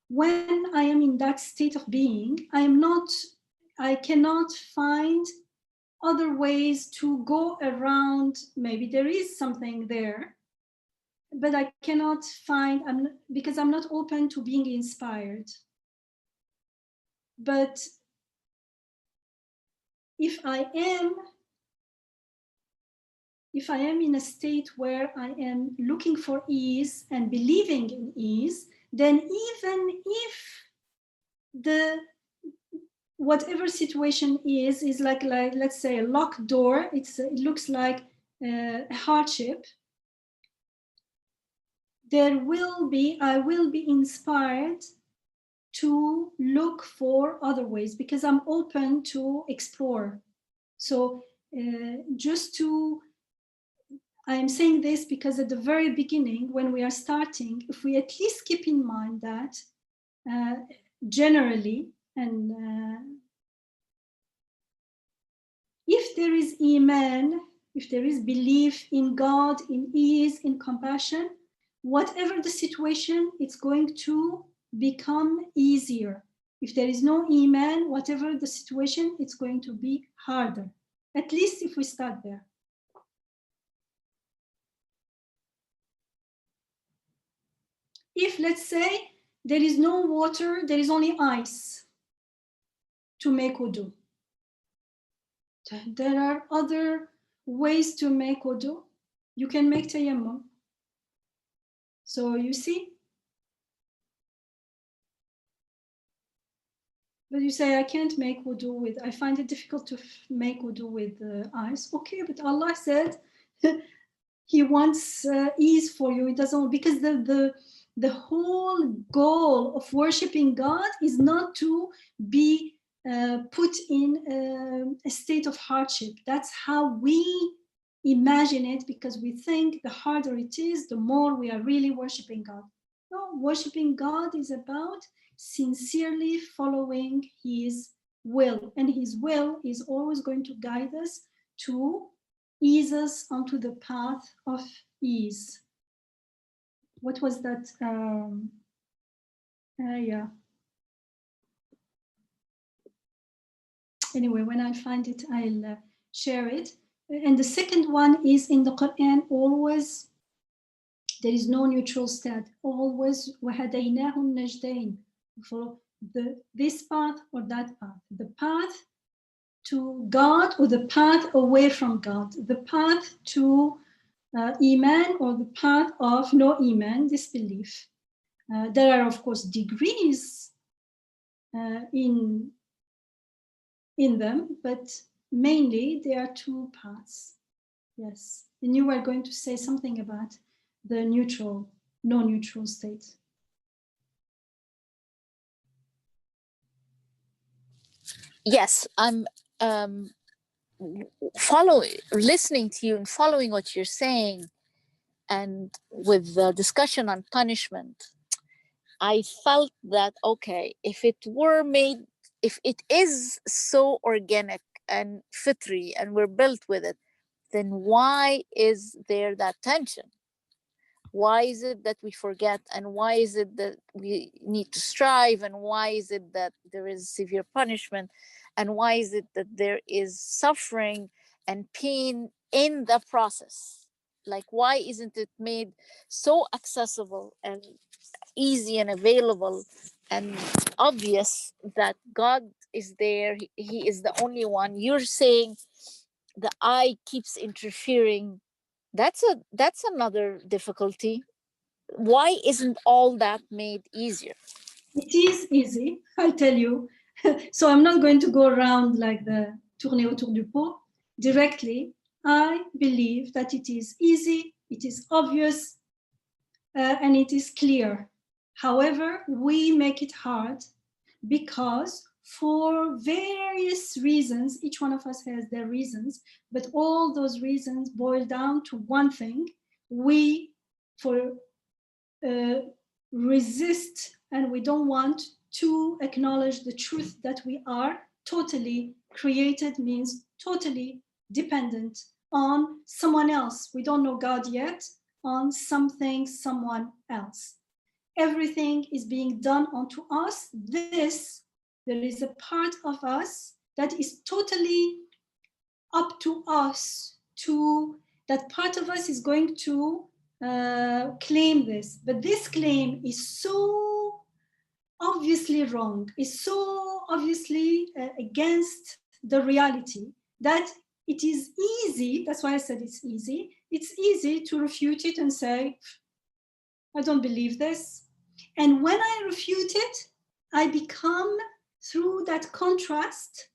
when I am in that state of being, I cannot find other ways to go around. Maybe there is something there, but I cannot find, because I'm not open to being inspired. But if I am in a state where I am looking for ease and believing in ease, then even if whatever situation is like let's say a locked door, it looks like a hardship, I will be inspired to look for other ways, because I'm open to explore. So I'm saying this because at the very beginning, when we are starting, if we at least keep in mind that generally And if there is iman, if there is belief in God, in ease, in compassion, whatever the situation, it's going to become easier. If there is no iman, whatever the situation, it's going to be harder. At least if we start there. If, let's say, there is no water, there is only ice to make wudu. There are other ways to make wudu. You can make tayammum. So you see? But you say, I can't make wudu with, I find it difficult to make wudu with ice. Okay, but Allah said He wants ease for you. It doesn't, because the whole goal of worshiping God is not to be put in a state of hardship. That's how we imagine it, because we think the harder it is, the more we are really worshiping God. No, worshiping God is about sincerely following His will, and His will is always going to guide us to ease us onto the path of ease. What was that? Yeah. Anyway, when I find it, I'll share it. And the second one is in the Quran, always, there is no neutral state. Always, وَهَدَيْنَاهُ النَّجْدَيْنِ, for this path or that path. The path to God or the path away from God. The path to Iman or the path of no Iman, disbelief. There are, of course, degrees in them, but mainly there are two paths. Yes. And you were going to say something about the neutral, no neutral state. Yes, I'm listening to you and following what you're saying, and with the discussion on punishment, I felt that, okay, if it is so organic and fitri and we're built with it, then why is there that tension? Why is it that we forget, and why is it that we need to strive, and why is it that there is severe punishment, and why is it that there is suffering and pain in the process? Like, why isn't it made so accessible and easy and available and obvious that God is there, He is the only one? You're saying the eye keeps interfering. That's another difficulty. Why isn't all that made easier? It is easy, I'll tell you. So I'm not going to go around like the tourner autour du pot directly. I believe that it is easy, it is obvious, and it is clear. However, we make it hard because for various reasons, each one of us has their reasons, but all those reasons boil down to one thing. We resist, and we don't want to acknowledge the truth that we are totally created, means totally dependent on someone else. We don't know God yet, on something, someone else. Everything is being done onto us. There is a part of us that is totally up to us, that part of us is going to claim this. But this claim is so obviously wrong, is so obviously against the reality, that it is easy, that's why I said it's easy to refute it and say, I don't believe this. And when I refute it, I become, through that contrast,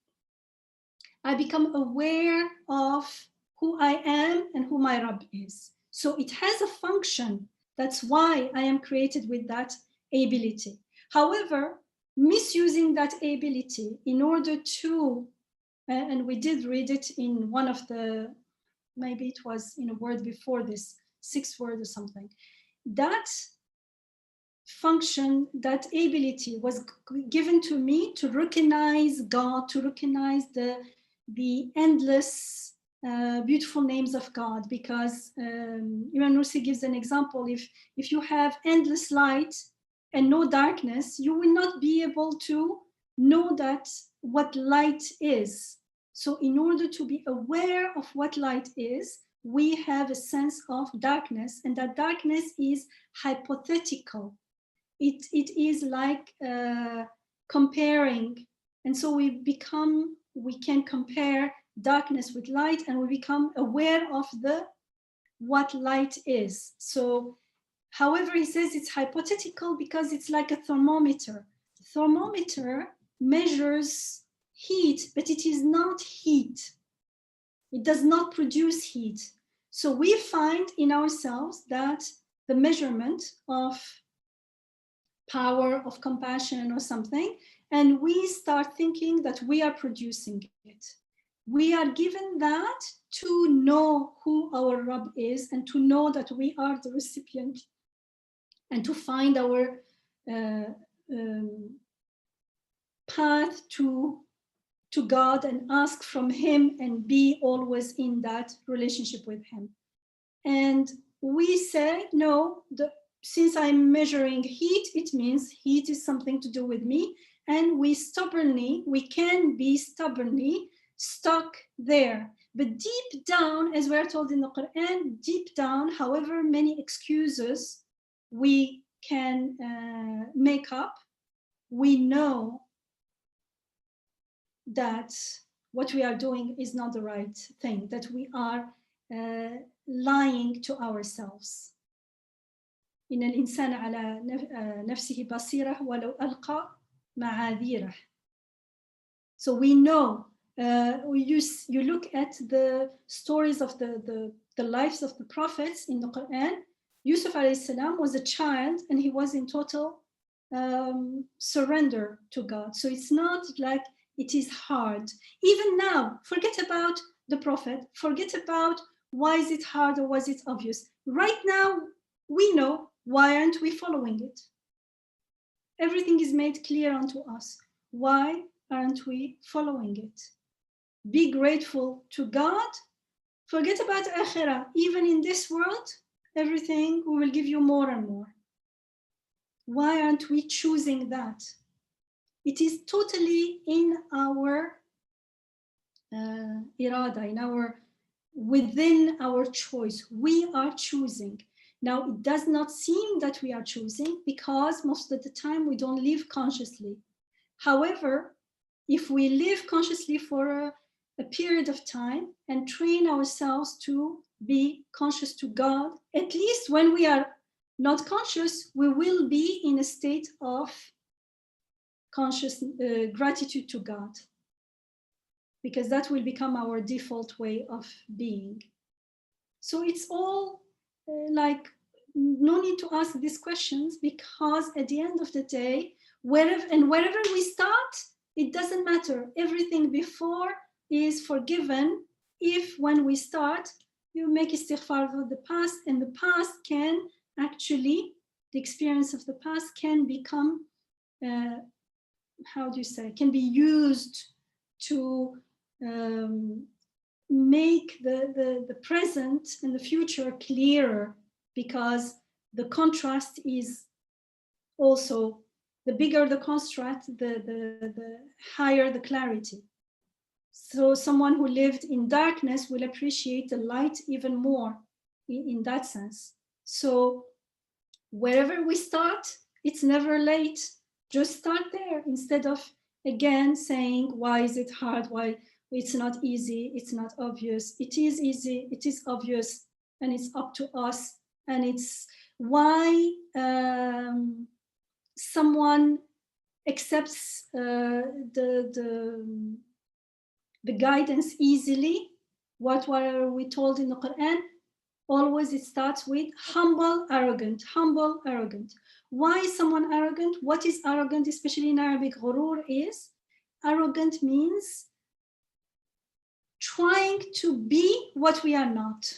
I become aware of who I am and who my Rabb is. So it has a function. That's why I am created with that ability. However, misusing that ability in order to, and we did read it in one of the, maybe it was in a word before this, 6th word or something, that function, that ability was given to me to recognize God, to recognize the endless beautiful names of God. Because Nursi gives an example: if you have endless light and no darkness, you will not be able to know that what light is. So in order to be aware of what light is, we have a sense of darkness, and that darkness is hypothetical. It is like comparing, and so we can compare darkness with light, and we become aware of what light is. So, however, he says it's hypothetical because it's like a thermometer. The thermometer measures heat, but it is not heat. It does not produce heat. So we find in ourselves that the measurement of power, of compassion or something, and we start thinking that we are producing it. We are given that to know who our Rabb is, and to know that we are the recipient, and to find our path to God and ask from him and be always in that relationship with him. And we say, no, since I'm measuring heat, it means heat is something to do with me. And we can be stubbornly stuck there. But deep down, as we're told in the Quran, deep down, however many excuses we can make up, we know that what we are doing is not the right thing, that we are lying to ourselves. إن الإنسان على نفسه بصيرة ولو ألقى معاذيره. So we know, you look at the stories of the lives of the prophets in the Quran. Yusuf alayhi salam was a child, and he was in total surrender to God. So it's not like it is hard. Even now, forget about the prophet, forget about why is it hard or was it obvious. Right now, we know, why aren't we following it? Everything is made clear unto us. Why aren't we following it? Be grateful to God. Forget about akhirah. Even in this world, everything, we will give you more and more. Why aren't we choosing that? It is totally in our irada, within our choice. We are choosing. Now, it does not seem that we are choosing because most of the time we don't live consciously. However, if we live consciously for a period of time and train ourselves to be conscious to God, at least when we are not conscious, we will be in a state of conscious gratitude to God, because that will become our default way of being. So it's all like, no need to ask these questions, because at the end of the day, wherever we start, it doesn't matter. Everything before is forgiven if, when we start, you make istighfar for the past, and the past can actually, the experience of the past can become, can be used to make the present and the future clearer, because the contrast is also, the bigger the contrast, the higher the clarity. So someone who lived in darkness will appreciate the light even more in that sense. So wherever we start, it's never late. Just start there, instead of again saying, why is it hard? Why it's not easy? It's not obvious. It is easy. It is obvious, and it's up to us. And it's why someone accepts the guidance easily. What were we told in the Quran? Always it starts with humble, arrogant, humble, arrogant. Why is someone arrogant? What is arrogant, especially in Arabic? Ghurur is, arrogant means trying to be what we are not.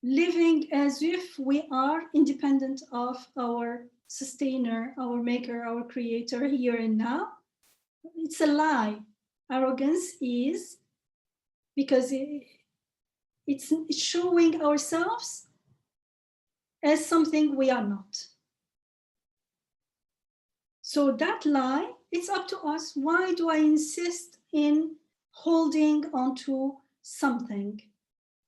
living as if we are independent of our sustainer, our maker, our creator here and now. It's a lie. Arrogance is because it's showing ourselves as something we are not. So that lie, it's up to us. Why do I insist in holding onto something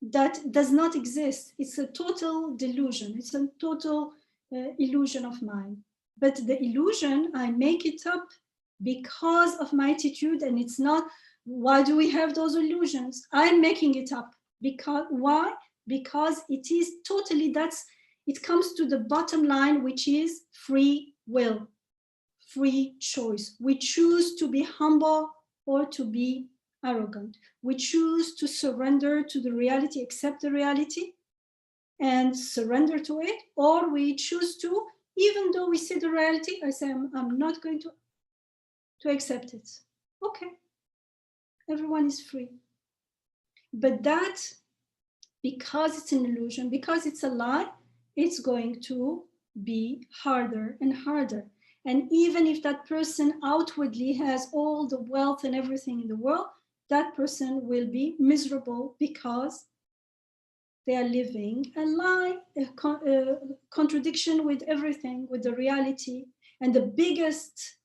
that does not exist? It's a total delusion. It's a total illusion of mine. But the illusion, I make it up because of my attitude, and it's not, why do we have those illusions? I'm making it up. Because why? Because it is totally, it comes to the bottom line, which is free will, free choice. We choose to be humble or to be arrogant. We choose to surrender to the reality, accept the reality and surrender to it, or we choose to, even though we see the reality, I say, I'm not going to accept it. Okay, everyone is free. But that, because it's an illusion, because it's a lie, it's going to be harder and harder. And even if that person outwardly has all the wealth and everything in the world, that person will be miserable because they are living a lie, a contradiction with everything, with the reality. And the biggest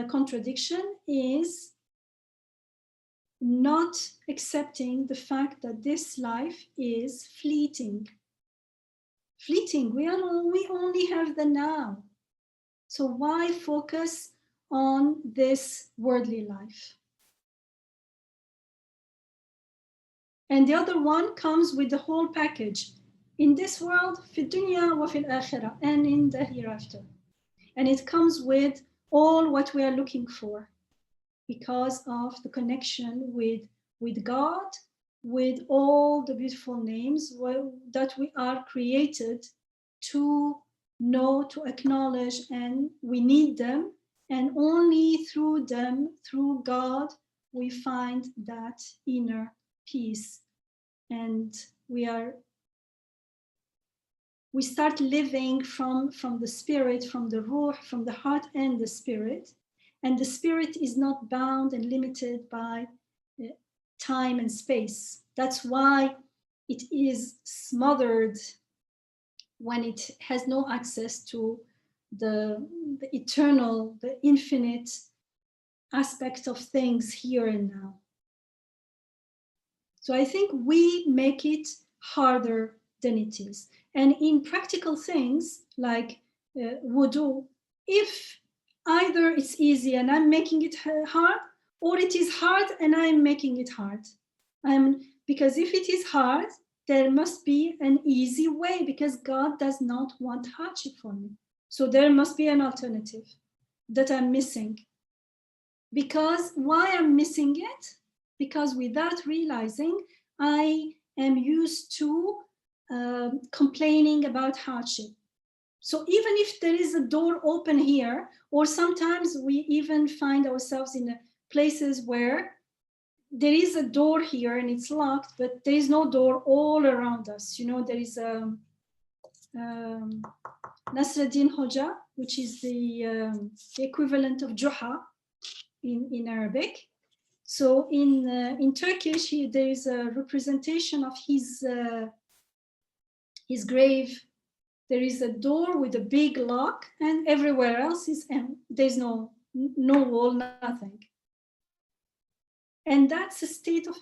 contradiction is not accepting the fact that this life is fleeting. Fleeting, we only have the now. So why focus on this worldly life? And the other one comes with the whole package. In this world, في الدنيا وفي الآخرة, and in the hereafter. And it comes with all what we are looking for because of the connection with God, with all the beautiful names that we are created to know, to acknowledge, and we need them. And only through them, through God, we find that inner peace. And we start living from the spirit, from the ruh, from the heart and the spirit. And the spirit is not bound and limited by time and space. That's why it is smothered when it has no access to the eternal, the infinite aspect of things here and now. So I think we make it harder than it is. And in practical things like wudu, if either it's easy and I'm making it hard, or it is hard and I'm making it hard. Because if it is hard, there must be an easy way, because God does not want hardship for me. So there must be an alternative that I'm missing. Because why I'm missing it? Because without realizing, I am used to complaining about hardship. So even if there is a door open here, or sometimes we even find ourselves in places where there is a door here and it's locked, but there is no door all around us. You know, there is Nasruddin Hoja, which is the equivalent of Juha in Arabic. So in Turkish, there is a representation of his grave. There is a door with a big lock, and everywhere else is empty. There's no wall, nothing. And that's a state of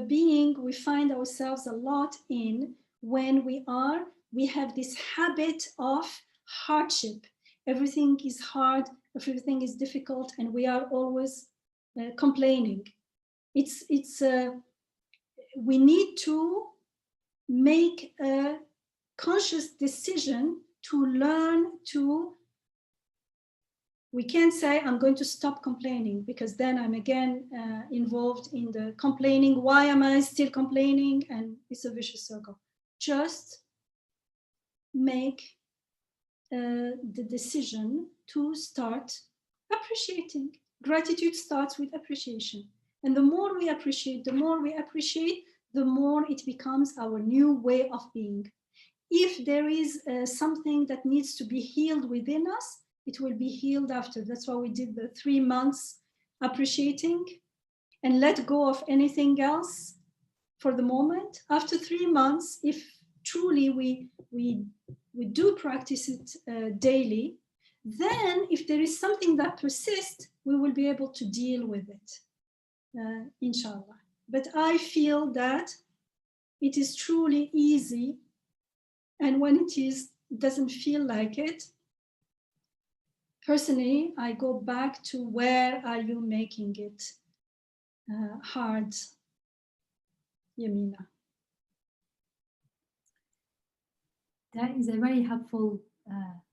being we find ourselves a lot in when we have this habit of hardship. Everything is hard, everything is difficult, and we are always complaining. We need to make a conscious decision to learn to. We can't say I'm going to stop complaining, because then I'm again involved in the complaining. Why am I still complaining? And it's a vicious circle. Just make the decision to start appreciating. Gratitude starts with appreciation. And the more we appreciate, the more it becomes our new way of being. If there is something that needs to be healed within us, it will be healed after. That's why we did the 3 months appreciating and let go of anything else for the moment. After 3 months, if truly we do practice it daily, then if there is something that persists, we will be able to deal with it, inshallah. But I feel that it is truly easy, and when it doesn't feel like it, personally, I go back to where are you making it hard, Yamina. That is a very helpful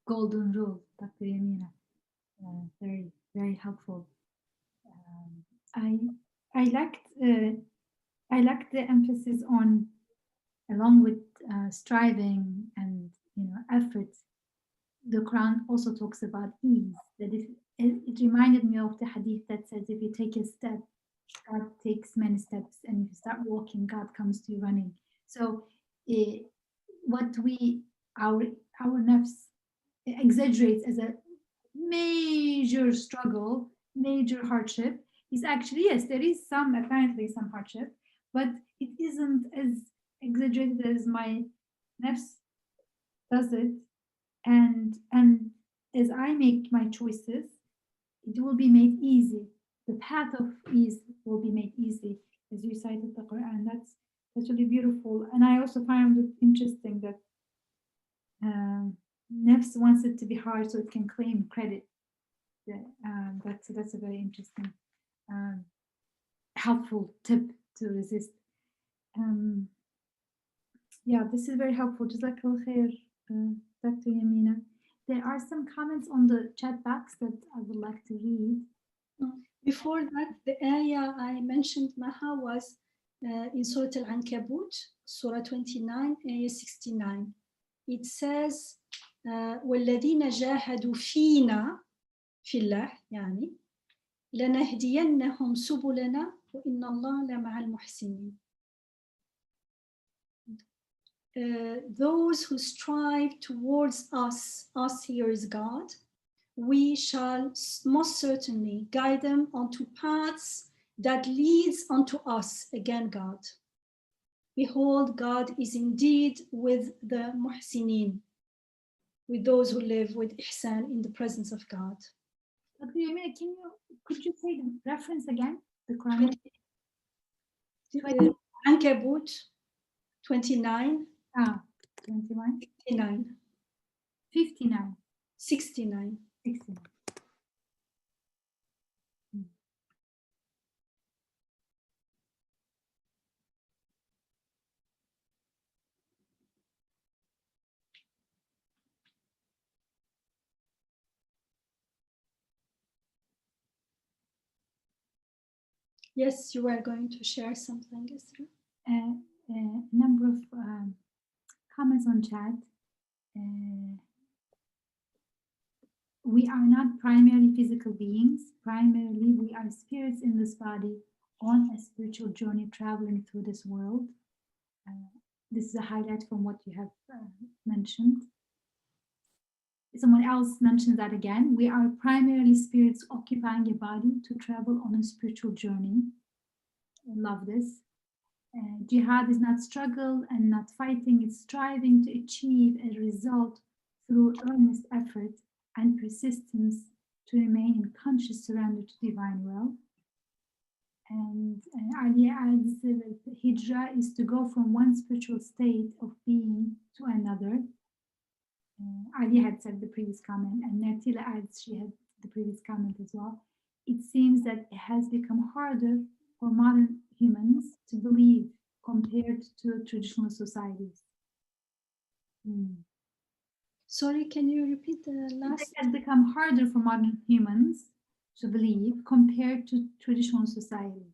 golden rule, Dr. Yamina. Very, very helpful. I liked the emphasis on, along with striving and effort. The Quran also talks about ease. That if it reminded me of the hadith that says, if you take a step, God takes many steps, and if you start walking, God comes to you running. So what our nafs exaggerates as a major struggle, major hardship, is actually, yes, there is apparently some hardship, but it isn't as exaggerated as my nafs does it. And as I make my choices, it will be made easy. The path of ease will be made easy, as you cited the Quran. That's really beautiful. And I also found it interesting that nafs wants it to be hard so it can claim credit. That's a very interesting, helpful tip to resist. Yeah, this is very helpful. Jazakallah khair, Dr. Yamina. There are some comments on the chat box that I would like to read. Before that, the ayah I mentioned, Maha, was in Surah Al-Ankabut, Surah 29, ayah 69. It says, وَالَّذِينَ جَاهَدُوا فِينَا فِي اللَّهِ يعني لَنَهْدِيَنَّهُمْ سُبُلَنَا وَإِنَّ اللَّهَ لَمَعَ الْمُحْسِنِينَ. Those who strive towards us here is God, we shall most certainly guide them onto paths that leads unto us, again God. Behold, God is indeed with the muhsinin, with those who live with ihsan in the presence of God. Dr. Yamina, could you say the reference again? The Quran? Ankabut 29. 29. 59. 59. 69. 69. Yes, you were going to share something, Isra? A number of comments on chat. We are not primarily physical beings. Primarily, we are spirits in this body on a spiritual journey traveling through this world. This is a highlight from what you have mentioned. Someone else mentioned that again. We are primarily spirits occupying a body to travel on a spiritual journey. I love this. Jihad is not struggle and not fighting. It's striving to achieve a result through earnest effort and persistence to remain in conscious surrender to divine will. And Ali adds that Hijra is to go from one spiritual state of being to another. Ali had said the previous comment, and Natila adds she had the previous comment as well. It seems that it has become harder for modern humans to believe compared to traditional societies. Sorry, can you repeat the last? It has become harder for modern humans to believe compared to traditional societies.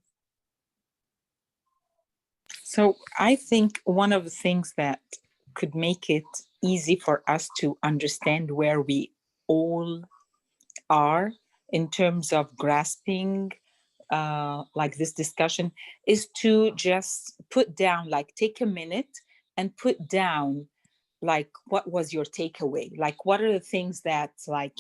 So I think one of the things that could make it easy for us to understand where we all are in terms of grasping like this discussion is to just put down, like take a minute and put down like what was your takeaway, like what are the things that like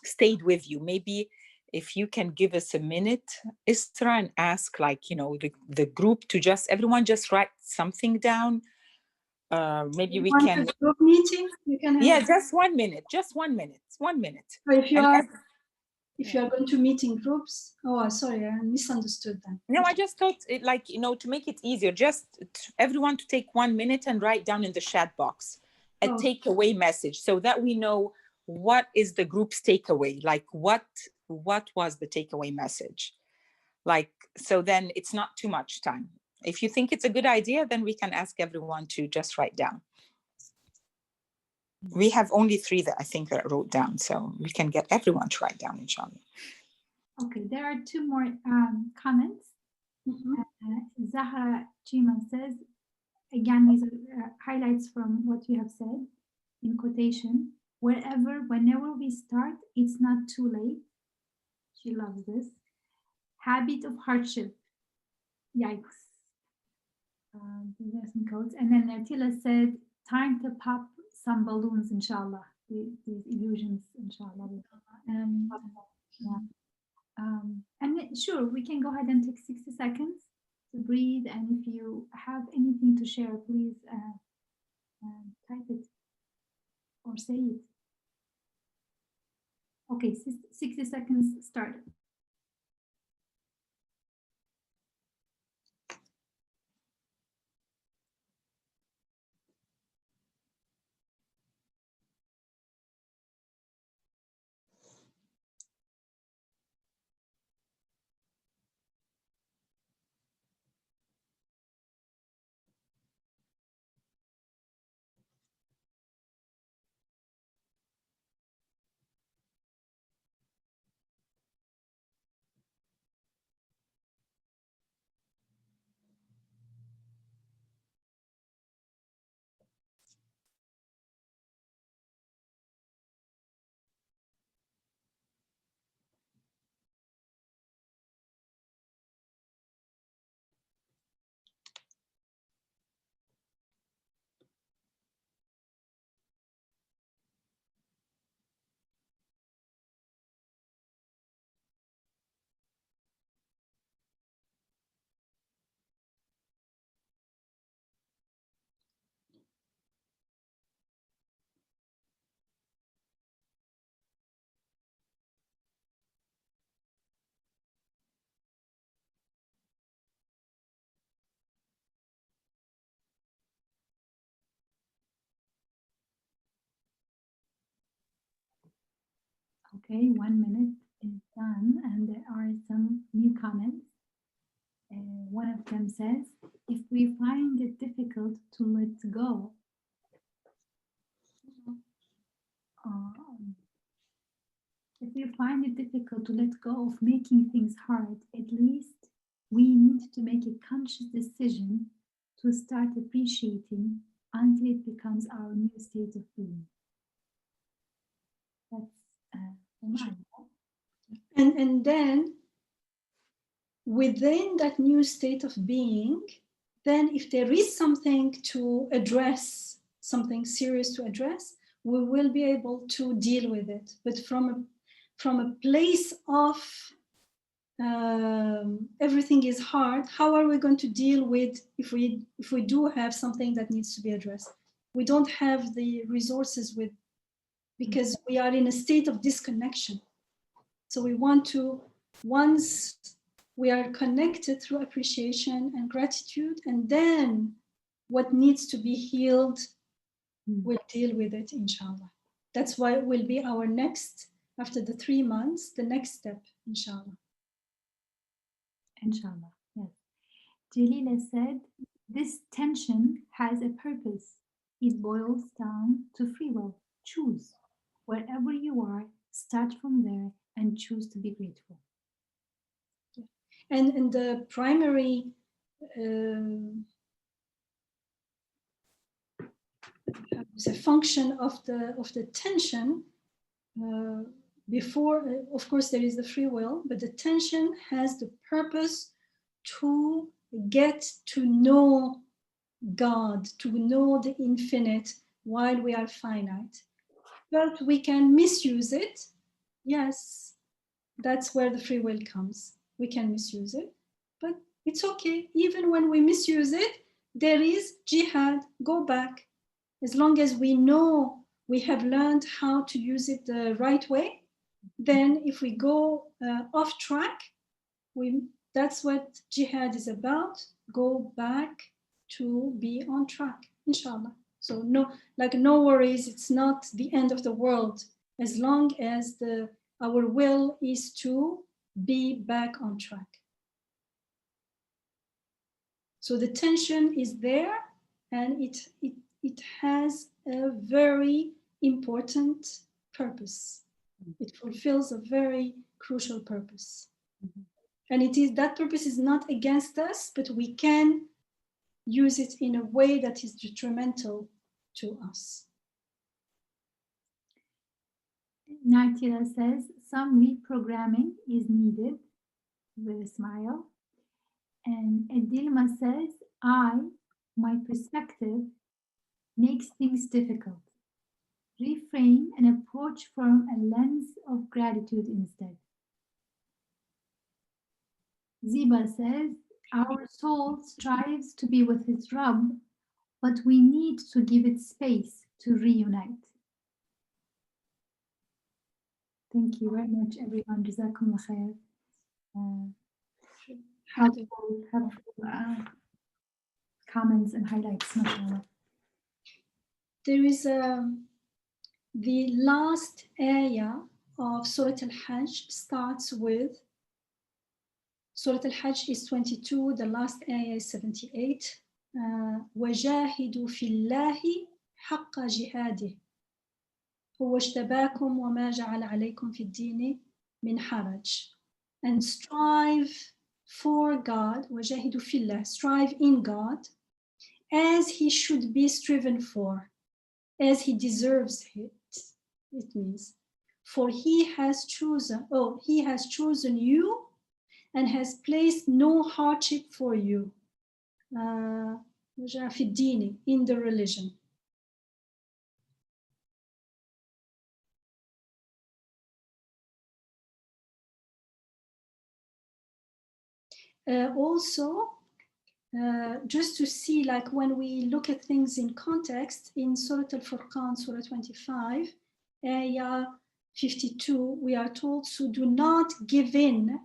stayed with you. Maybe if you can give us a minute, Isra, and ask like the group to just everyone just write something down. Maybe we can a group meeting, you can have. Yeah, just 1 minute, just 1 minute, 1 minute. Or if you And are if you are going to meet in groups. Oh, sorry, I misunderstood that. No, I just thought it, like, to make it easier, just everyone to take 1 minute and write down in the chat box a takeaway message so that we know what is the group's takeaway, like what was the takeaway message, like, so then it's not too much time. If you think it's a good idea, then we can ask everyone to just write down. We have only 3 that I think that wrote down, so we can get everyone to write down, inshallah. Okay, there are 2 more comments. Zahra Chima says, again, these are highlights from what you have said in quotation. Whenever we start, it's not too late. She loves this. Habit of hardship. Yikes. These are some quotes. And then Atila said, time to pop some balloons, inshallah. These illusions, inshallah. And sure, we can go ahead and take 60 seconds to breathe. And if you have anything to share, please type it or say it. Okay, 60 seconds started. Okay, 1 minute is done, and there are some new comments. One of them says, if we find it difficult to let go, if we find it difficult to let go of making things hard, at least we need to make a conscious decision to start appreciating until it becomes our new state of being. That's and then within that new state of being, then if there is something to address, something serious to address, we will be able to deal with it. But from a place of everything is hard, how are we going to deal with if we do have something that needs to be addressed? We don't have the resources because we are in a state of disconnection. So we want to, once we are connected through appreciation and gratitude, and then what needs to be healed, we'll deal with it, inshallah. That's why it will be our next, after the 3 months, the next step, inshallah. Inshallah, yes. Jalila said, this tension has a purpose. It boils down to free will. Choose. Wherever you are, start from there and choose to be grateful. And the primary the function of the tension before, of course, there is the free will, but the tension has the purpose to get to know God, to know the infinite while we are finite. But we can misuse it. Yes, that's where the free will comes. We can misuse it, but it's okay. Even when we misuse it, there is jihad. Go back. As long as we know we have learned how to use it the right way, then if we go off track, that's what jihad is about. Go back to be on track, inshallah. So no worries. It's not the end of the world as long as our will is to be back on track. So the tension is there, and it has a very important purpose. It fulfills a very crucial purpose. And that purpose is not against us, but we can use it in a way that is detrimental to us. Nartila says, some reprogramming is needed, with a smile. And Edilma says, my perspective makes things difficult. Reframe and approach from a lens of gratitude instead. Ziba says, our soul strives to be with its Rabb, but we need to give it space to reunite. Thank you very much, everyone. Jazakumullah khair. Helpful comments and highlights. There is the last ayah of Surah Al-Hajj starts with, Surah Al-Hajj is 22, the last ayah is 78. وَجَاهِدُوا فِي اللَّهِ حَقَّ جِهَادِهِ هُوَ اجْتَبَاكُمْ وَمَا جَعَلَ عَلَيْكُمْ فِي الدِّينِ مِنْ حَرَجٍ. And strive for God, وَجَاهِدُوا فِي اللَّهِ, strive in God as he should be striven for, as he deserves it. It means, for he has chosen you and has placed no hardship for you in the religion. Also, just to see, like when we look at things in context, in Surah Al-Furqan, Surah 25, Ayah 52, we are told, so do not give in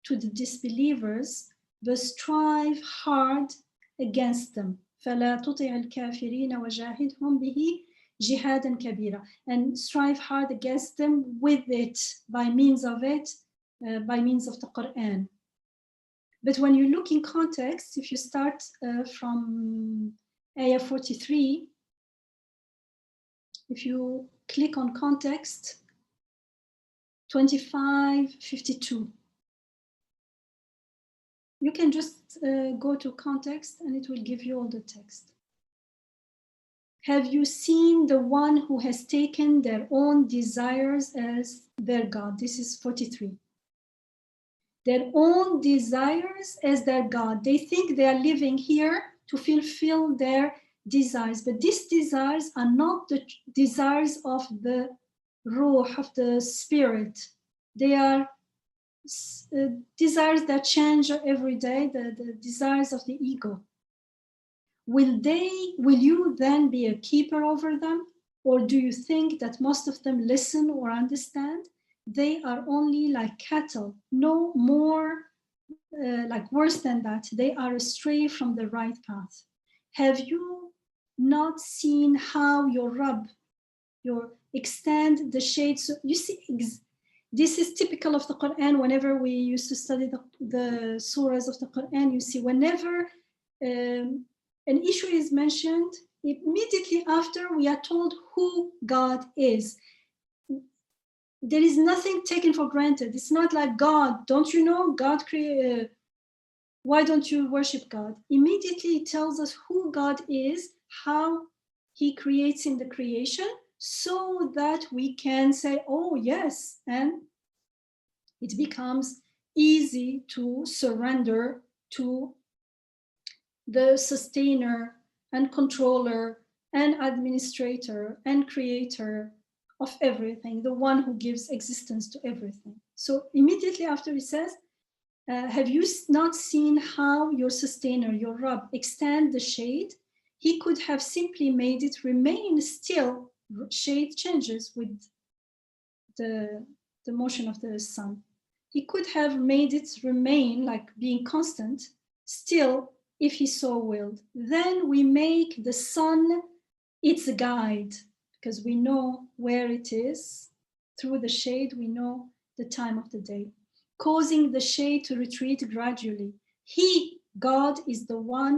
to the disbelievers, but strive hard against them. فَلَا تُطِعِ الْكَافِرِينَ وَجَاهِدْهُمْ بِهِ جِهَادًا كَبِيرًا. And strive hard against them with it, by means of the Quran. But when you look in context, if you start from Ayah 43, if you click on context, 25:52, you can just go to context and it will give you all the text. Have you seen the one who has taken their own desires as their God? This is 43. Their own desires as their God. They think they are living here to fulfill their desires, but these desires are not the desires of the ruh, of the spirit. They are desires that change every day, the desires of the ego. Will you then be a keeper over them? Or do you think that most of them listen or understand? They are only like cattle, no more, like worse than that. They are astray from the right path. Have you not seen how your Rabb, extend the shades? You see, this is typical of the Quran. Whenever we used to study the surahs of the Quran, you see whenever an issue is mentioned, immediately after we are told who God is. There is nothing taken for granted. It's not like God, don't you know God created, why don't you worship God? Immediately it tells us who God is, how he creates in the creation, so that we can say, oh yes, and it becomes easy to surrender to the sustainer and controller and administrator and creator of everything, the one who gives existence to everything. So immediately after it says, have you not seen how your sustainer, your Rabb, extend the shade? He could have simply made it remain still. Shade changes with the motion of the sun. He could have made it remain like being constant, still, if he so willed. Then we make the sun its guide, because we know where it is. Through the shade, we know the time of the day, causing the shade to retreat gradually. He, God, is the one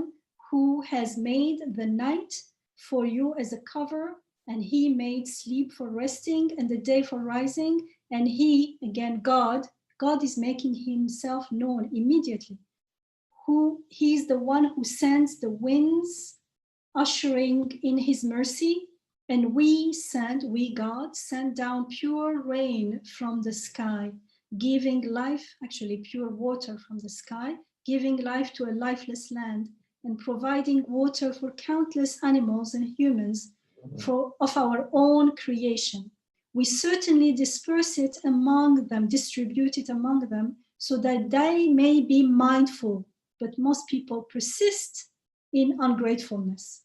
who has made the night for you as a cover, and he made sleep for resting and the day for rising. And he, again, God is making himself known immediately. He is the one who sends the winds, ushering in his mercy, and God, send down pure rain from the sky, giving life, actually pure water from the sky, giving life to a lifeless land, and providing water for countless animals and humans of our own creation. We certainly disperse it among them, distribute it among them, so that they may be mindful, but most people persist in ungratefulness.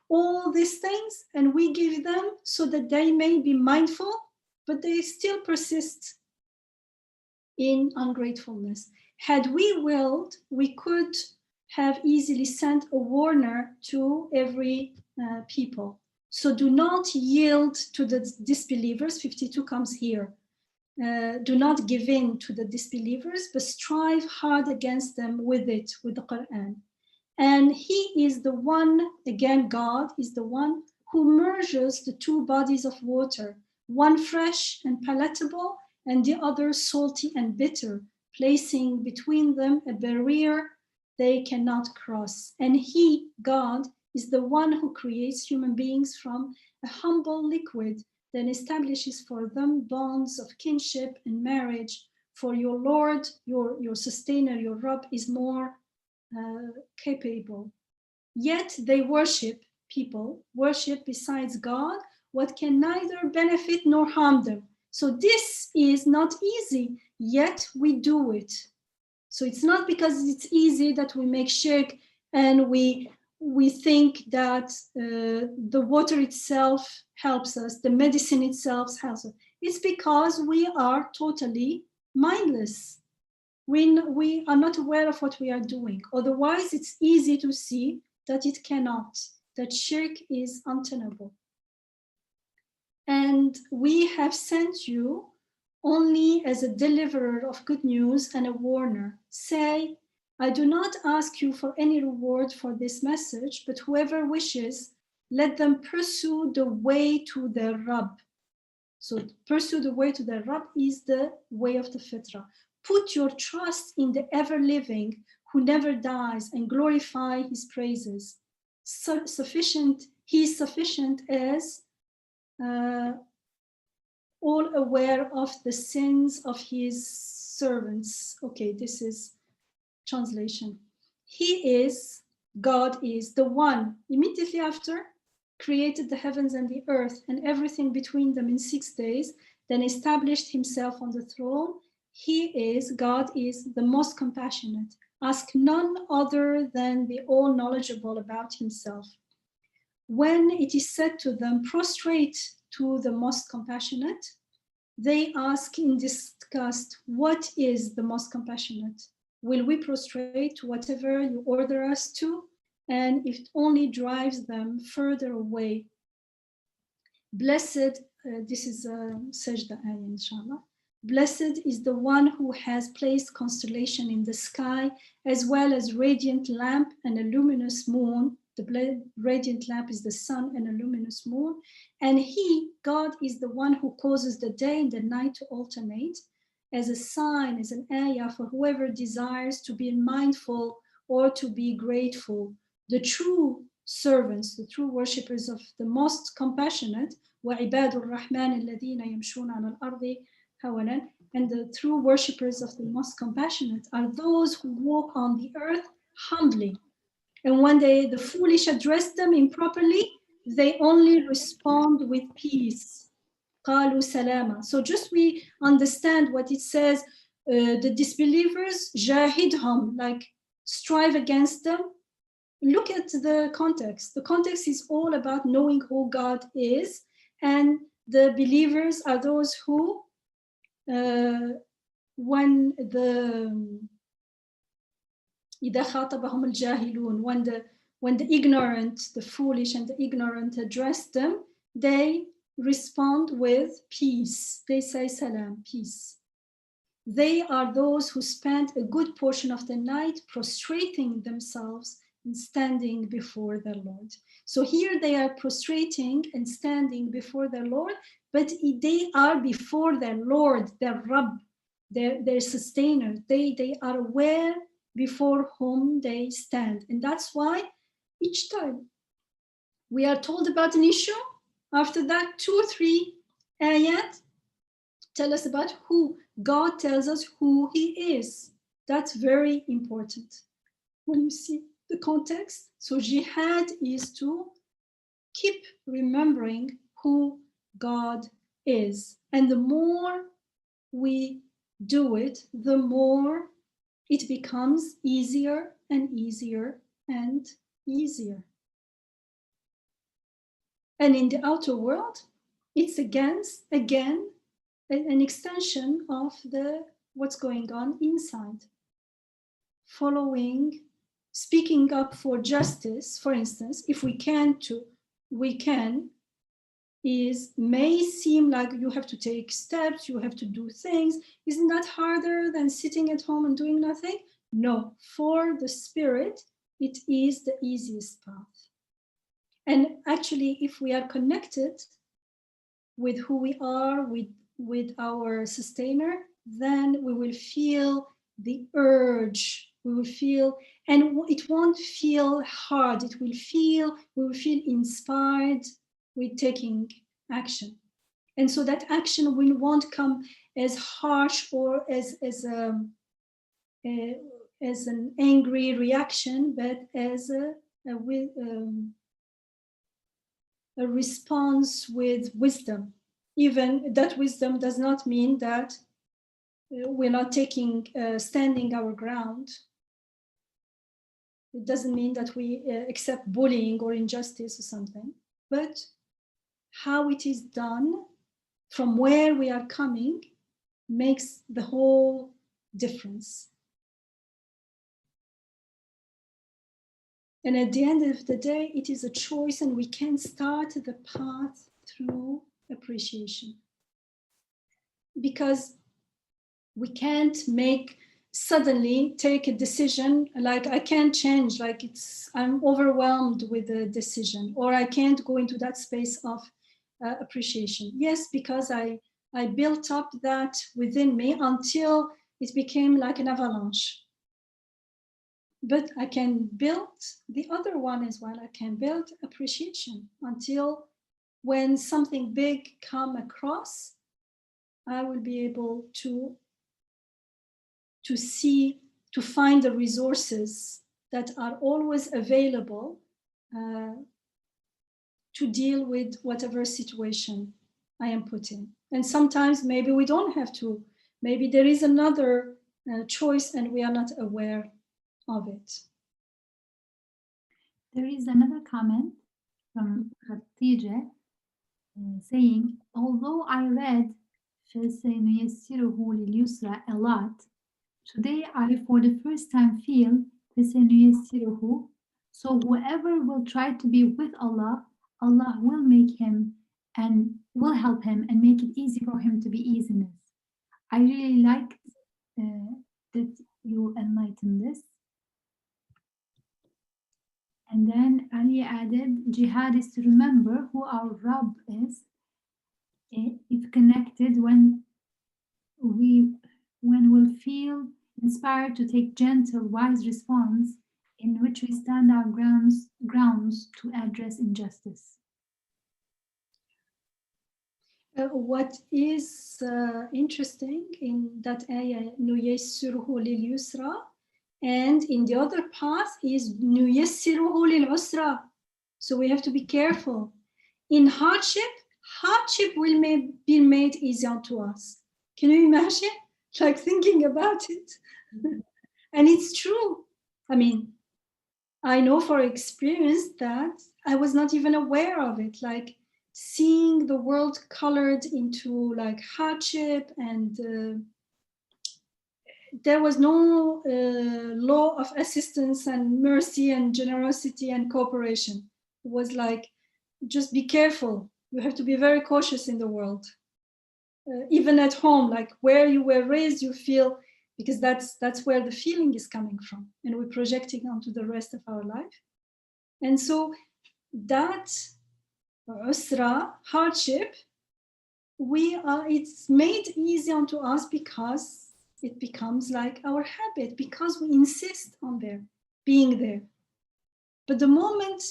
All these things, and we give them so that they may be mindful, but they still persist in ungratefulness. Had we willed, we could have easily sent a warner to every people. So do not yield to the disbelievers. 52 comes here. Do not give in to the disbelievers, but strive hard against them with the Quran. And he is the one, again, God is the one who merges the two bodies of water, one fresh and palatable, and the other salty and bitter, placing between them a barrier they cannot cross. And he, God, is the one who creates human beings from a humble liquid, then establishes for them bonds of kinship and marriage. For your Lord, your sustainer, your Rabb is more capable. Yet they people worship besides God what can neither benefit nor harm them. So this is not easy, yet we do it. So it's not because it's easy that we make shirk and we think that the water itself helps us, the medicine itself helps us. It's because we are totally mindless. We are not aware of what we are doing. Otherwise, it's easy to see that it cannot, that shirk is untenable. And we have sent you only as a deliverer of good news and a warner. Say, I do not ask you for any reward for this message, but whoever wishes, let them pursue the way to their Rabb. So pursue the way to their Rabb is the way of the fitrah. Put your trust in the ever-living who never dies and glorify his praises. He is sufficient as all aware of the sins of his servants. Okay, this is translation. God is the one, immediately after, created the heavens and the earth and everything between them in 6 days, then established himself on the throne. God is the most compassionate. Ask none other than the all-knowledgeable about himself. When it is said to them, prostrate to the most compassionate, they ask in disgust, what is the most compassionate? Will we prostrate to whatever you order us to? And it only drives them further away. Blessed, this is Sajda ayah, inshaAllah. Blessed is the one who has placed constellation in the sky, as well as radiant lamp and a luminous moon. The radiant lamp is the sun and a luminous moon. And he, God, is the one who causes the day and the night to alternate as a sign, as an ayah for whoever desires to be mindful or to be grateful. The true servants, the true worshippers of the most compassionate, وَعِبَادُ الرَّحْمَنِ الَّذِينَ يَمْشُونَ عَلَى الْأَرْضِ هَوَنًا, and the true worshippers of the most compassionate are those who walk on the earth humbly. And when the foolish address them improperly, they only respond with peace. قَالُوا سَلَامًا. So just we understand what it says, the disbelievers, جاهدهم, like strive against them. Look at the context. The context is all about knowing who God is, and the believers are those who, when إذا خاطبهم الجاهلون, when the ignorant, the foolish and the ignorant address them, they respond with peace. They say salam, peace. They are those who spend a good portion of the night prostrating themselves and standing before their Lord. So here they are prostrating and standing before their Lord, but they are before their Lord, their Rabb, their sustainer. They are aware before whom they stand. And that's why each time we are told about an issue, after that 2 or 3 ayat tell us about who. God tells us who he is. That's very important when you see the context. So jihad is to keep remembering who God is. And the more we do it, the more it becomes easier and easier and easier. And in the outer world, it's again an extension of what's going on inside. Following, speaking up for justice, for instance, if we can, may seem like you have to take steps, you have to do things. Isn't that harder than sitting at home and doing nothing? No, for the spirit, it is the easiest path. And actually, if we are connected with who we are, with our sustainer, then we will feel the urge. We will feel, and it won't feel hard. We will feel inspired with taking action. And so that action won't come as harsh or as an angry reaction, but as a response with wisdom. Even that wisdom does not mean that we're not standing our ground. It doesn't mean that we accept bullying or injustice or something, but how it is done, from where we are coming, makes the whole difference. And at the end of the day, it is a choice, and we can start the path through appreciation. Because we can't suddenly take a decision, like I can't change, like I'm overwhelmed with a decision, or I can't go into that space of appreciation. Yes, because I built up that within me until it became like an avalanche. But I can build the other one as well. I can build appreciation until when something big come across, I will be able to see, to find the resources that are always available to deal with whatever situation I am put in. And sometimes maybe we don't have to. Maybe there is another choice and we are not aware of it. There is another comment from Hijra saying, although I read فَسَنُيَسِّرُهُ لِلْيُسْرَى a lot, today I for the first time feel فَسَنُيَسِّرُهُ, so whoever will try to be with Allah, Allah will make him and will help him and make it easy for him to be easiness. I really liked that you enlightened this. And then Ali added, jihad is to remember who our Rabb is. If connected, when we'll feel inspired to take gentle, wise response in which we stand our grounds to address injustice. What is interesting in that ayah, نُيَسِّرُهُ لِلْيُسْرَى, and in the other path is نُيَسِّرُهُ لِلْعُسْرَى. So we have to be careful. In hardship will be made easy unto us. Can you imagine? Like thinking about it. And it's true. I mean, I know for experience that I was not even aware of it. Like seeing the world colored into like hardship, and there was no law of assistance and mercy and generosity and cooperation. It was like, just be careful. You have to be very cautious in the world. Even at home, like where you were raised, you feel, because that's where the feeling is coming from, and we're projecting onto the rest of our life. And so that usra, hardship, it's made easy onto us because it becomes like our habit, because we insist on being there. But the moment,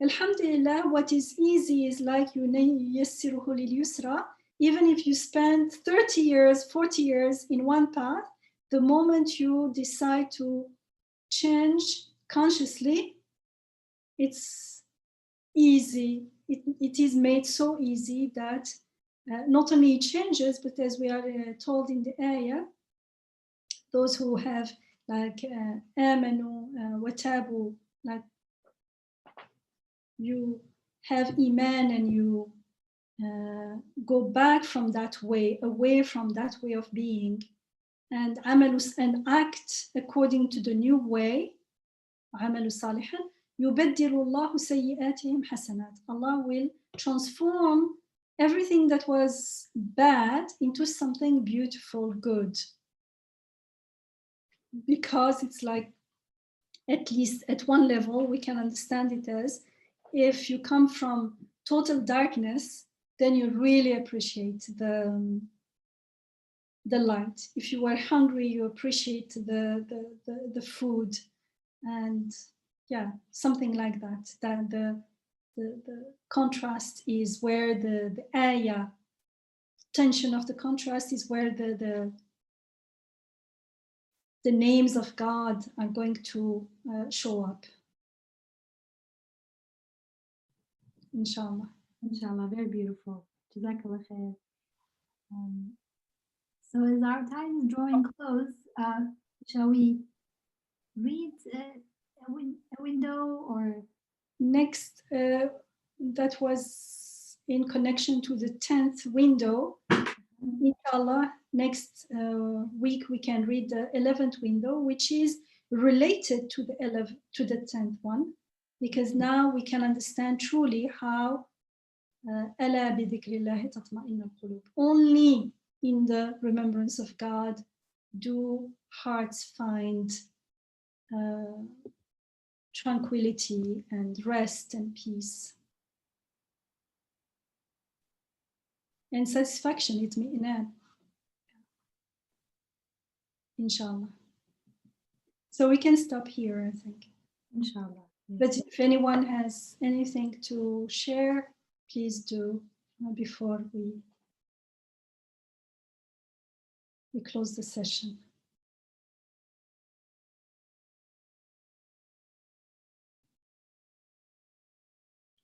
alhamdulillah, what is easy is like يُيَسِّرُهُ لِلْيُسْرَى. Even if you spend 30 years, 40 years in one path, the moment you decide to change consciously, it's easy. It is made so easy that not only it changes, but as we are told in the ayah, those who have like amanu watabu, like you have iman and you go back from that way, away from that way of being, and amalus, and act according to the new way, amalu salihan, yubaddilu Allahu sayyi'atihim hasanat. Allah will transform everything that was bad into something beautiful, good. Because it's like, at least at one level, we can understand it as, if you come from total darkness, then you really appreciate the light. If you were hungry, you appreciate the food, and yeah, something like that. That the contrast is where the ayah, tension of the contrast is where the names of God are going to show up. Inshallah. Inshallah, very beautiful. Jazakallah khair. So as our time is drawing close, shall we read a window or? Next, that was in connection to the 10th window. Inshallah, next week we can read the 11th window, which is related to the 10th one, because now we can understand truly how ألا بذكر الله تطمئن القلوب. Only in the remembrance of God do hearts find tranquility and rest and peace and satisfaction. Itmi'nan. Inshallah. So we can stop here, I think. Inshallah. Yes. But if anyone has anything to share, please do before we close the session.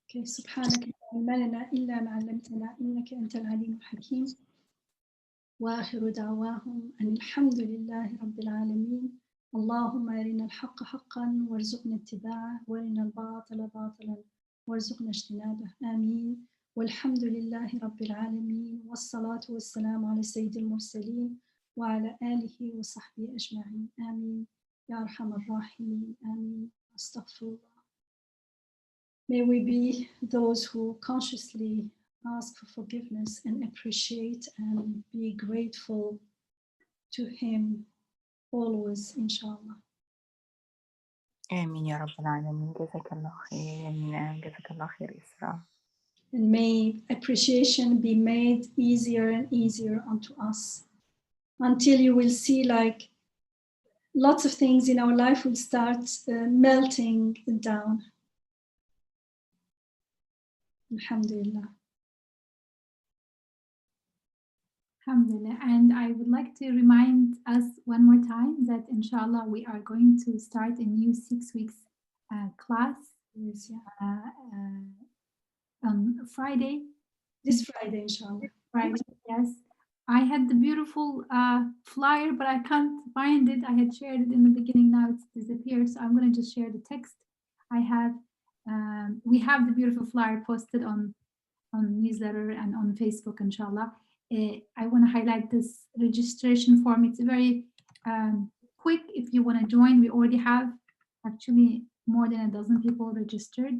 Okay, سبحانك لا علم لنا إلا ما علمتنا إنك أنت العليم الحكيم وآخر دعواهم أن الحمد لله رب العالمين اللهم أرنا الحق حقا وارزقنا اتباعه وأرنا الباطل باطلا وارزقنا اجتنابه آمين والحمد لله رب العالمين والصلاة والسلام على سيد المرسلين وعلى آله وصحبه أجمعين آمين يا أرحم الراحمين آمين أستغفر الله. May we be those who consciously ask for forgiveness and appreciate and be grateful to Him always, inshallah. آمين يا رب العالمين. جزاك الله خير يمينة. جزاك الله خير إسراء. And may appreciation be made easier and easier unto us until you will see like lots of things in our life will start melting down. Alhamdulillah. Alhamdulillah. And I would like to remind us one more time that inshallah we are going to start a new 6 weeks class Yes, yeah. On Friday. This Friday, inshallah. Friday, yes. I had the beautiful flyer, but I can't find it. I had shared it in the beginning. Now it's disappeared. So I'm going to just share the text. I have, we have the beautiful flyer posted on newsletter and on Facebook, inshallah. I want to highlight this registration form. It's very quick. If you want to join, we already have actually more than a dozen people registered.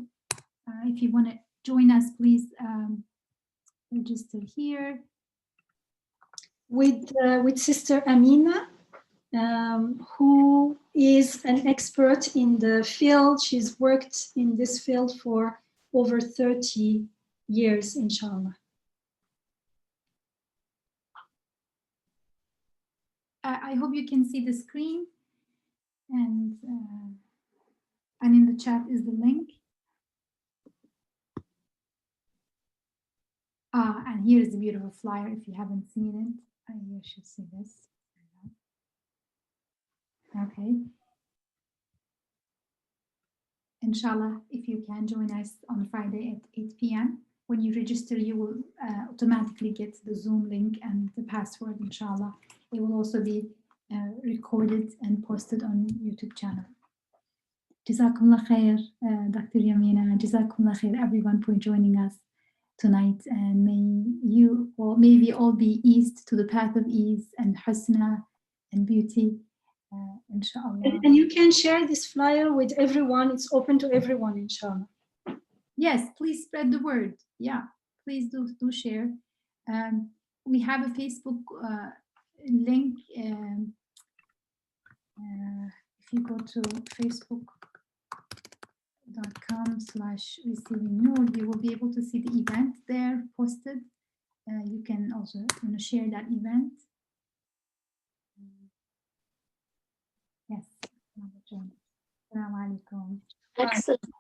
If you want to join us, please register here. With Sister Yamina, who is an expert in the field. She's worked in this field for over 30 years, inshallah. I hope you can see the screen, and in the chat is the link. And here is the beautiful flyer. If you haven't seen it, you should see this. Okay. Inshallah, if you can join us on Friday at 8 p.m. When you register, you will automatically get the Zoom link and the password, inshallah. It will also be recorded and posted on YouTube channel. Jazakumullah khair, Dr. Yamina. Jazakumullah khair, everyone, for joining us tonight. And may we all be eased to the path of ease and husna and beauty, inshallah. And you can share this flyer with everyone. It's open to everyone, inshallah. Yes, please spread the word. Yeah, please do share. We have a Facebook link. If you go to facebook.com/receiving-nur, you will be able to see the event there posted. You can also share that event. Yes. Assalamu alaikum. Excellent.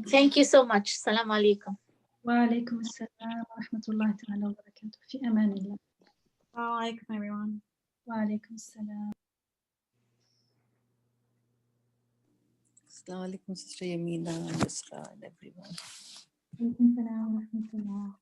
Thank you so much. Assalamu alaikum. وعليكم السلام ورحمة الله تعالى وبركاته. في أمان الله. Assalamu alaikum, everyone. وعليكم السلام. Assalamu alaikum, Sister Yamina and Yusra and everyone. Alaikum salam wa rahmatullah.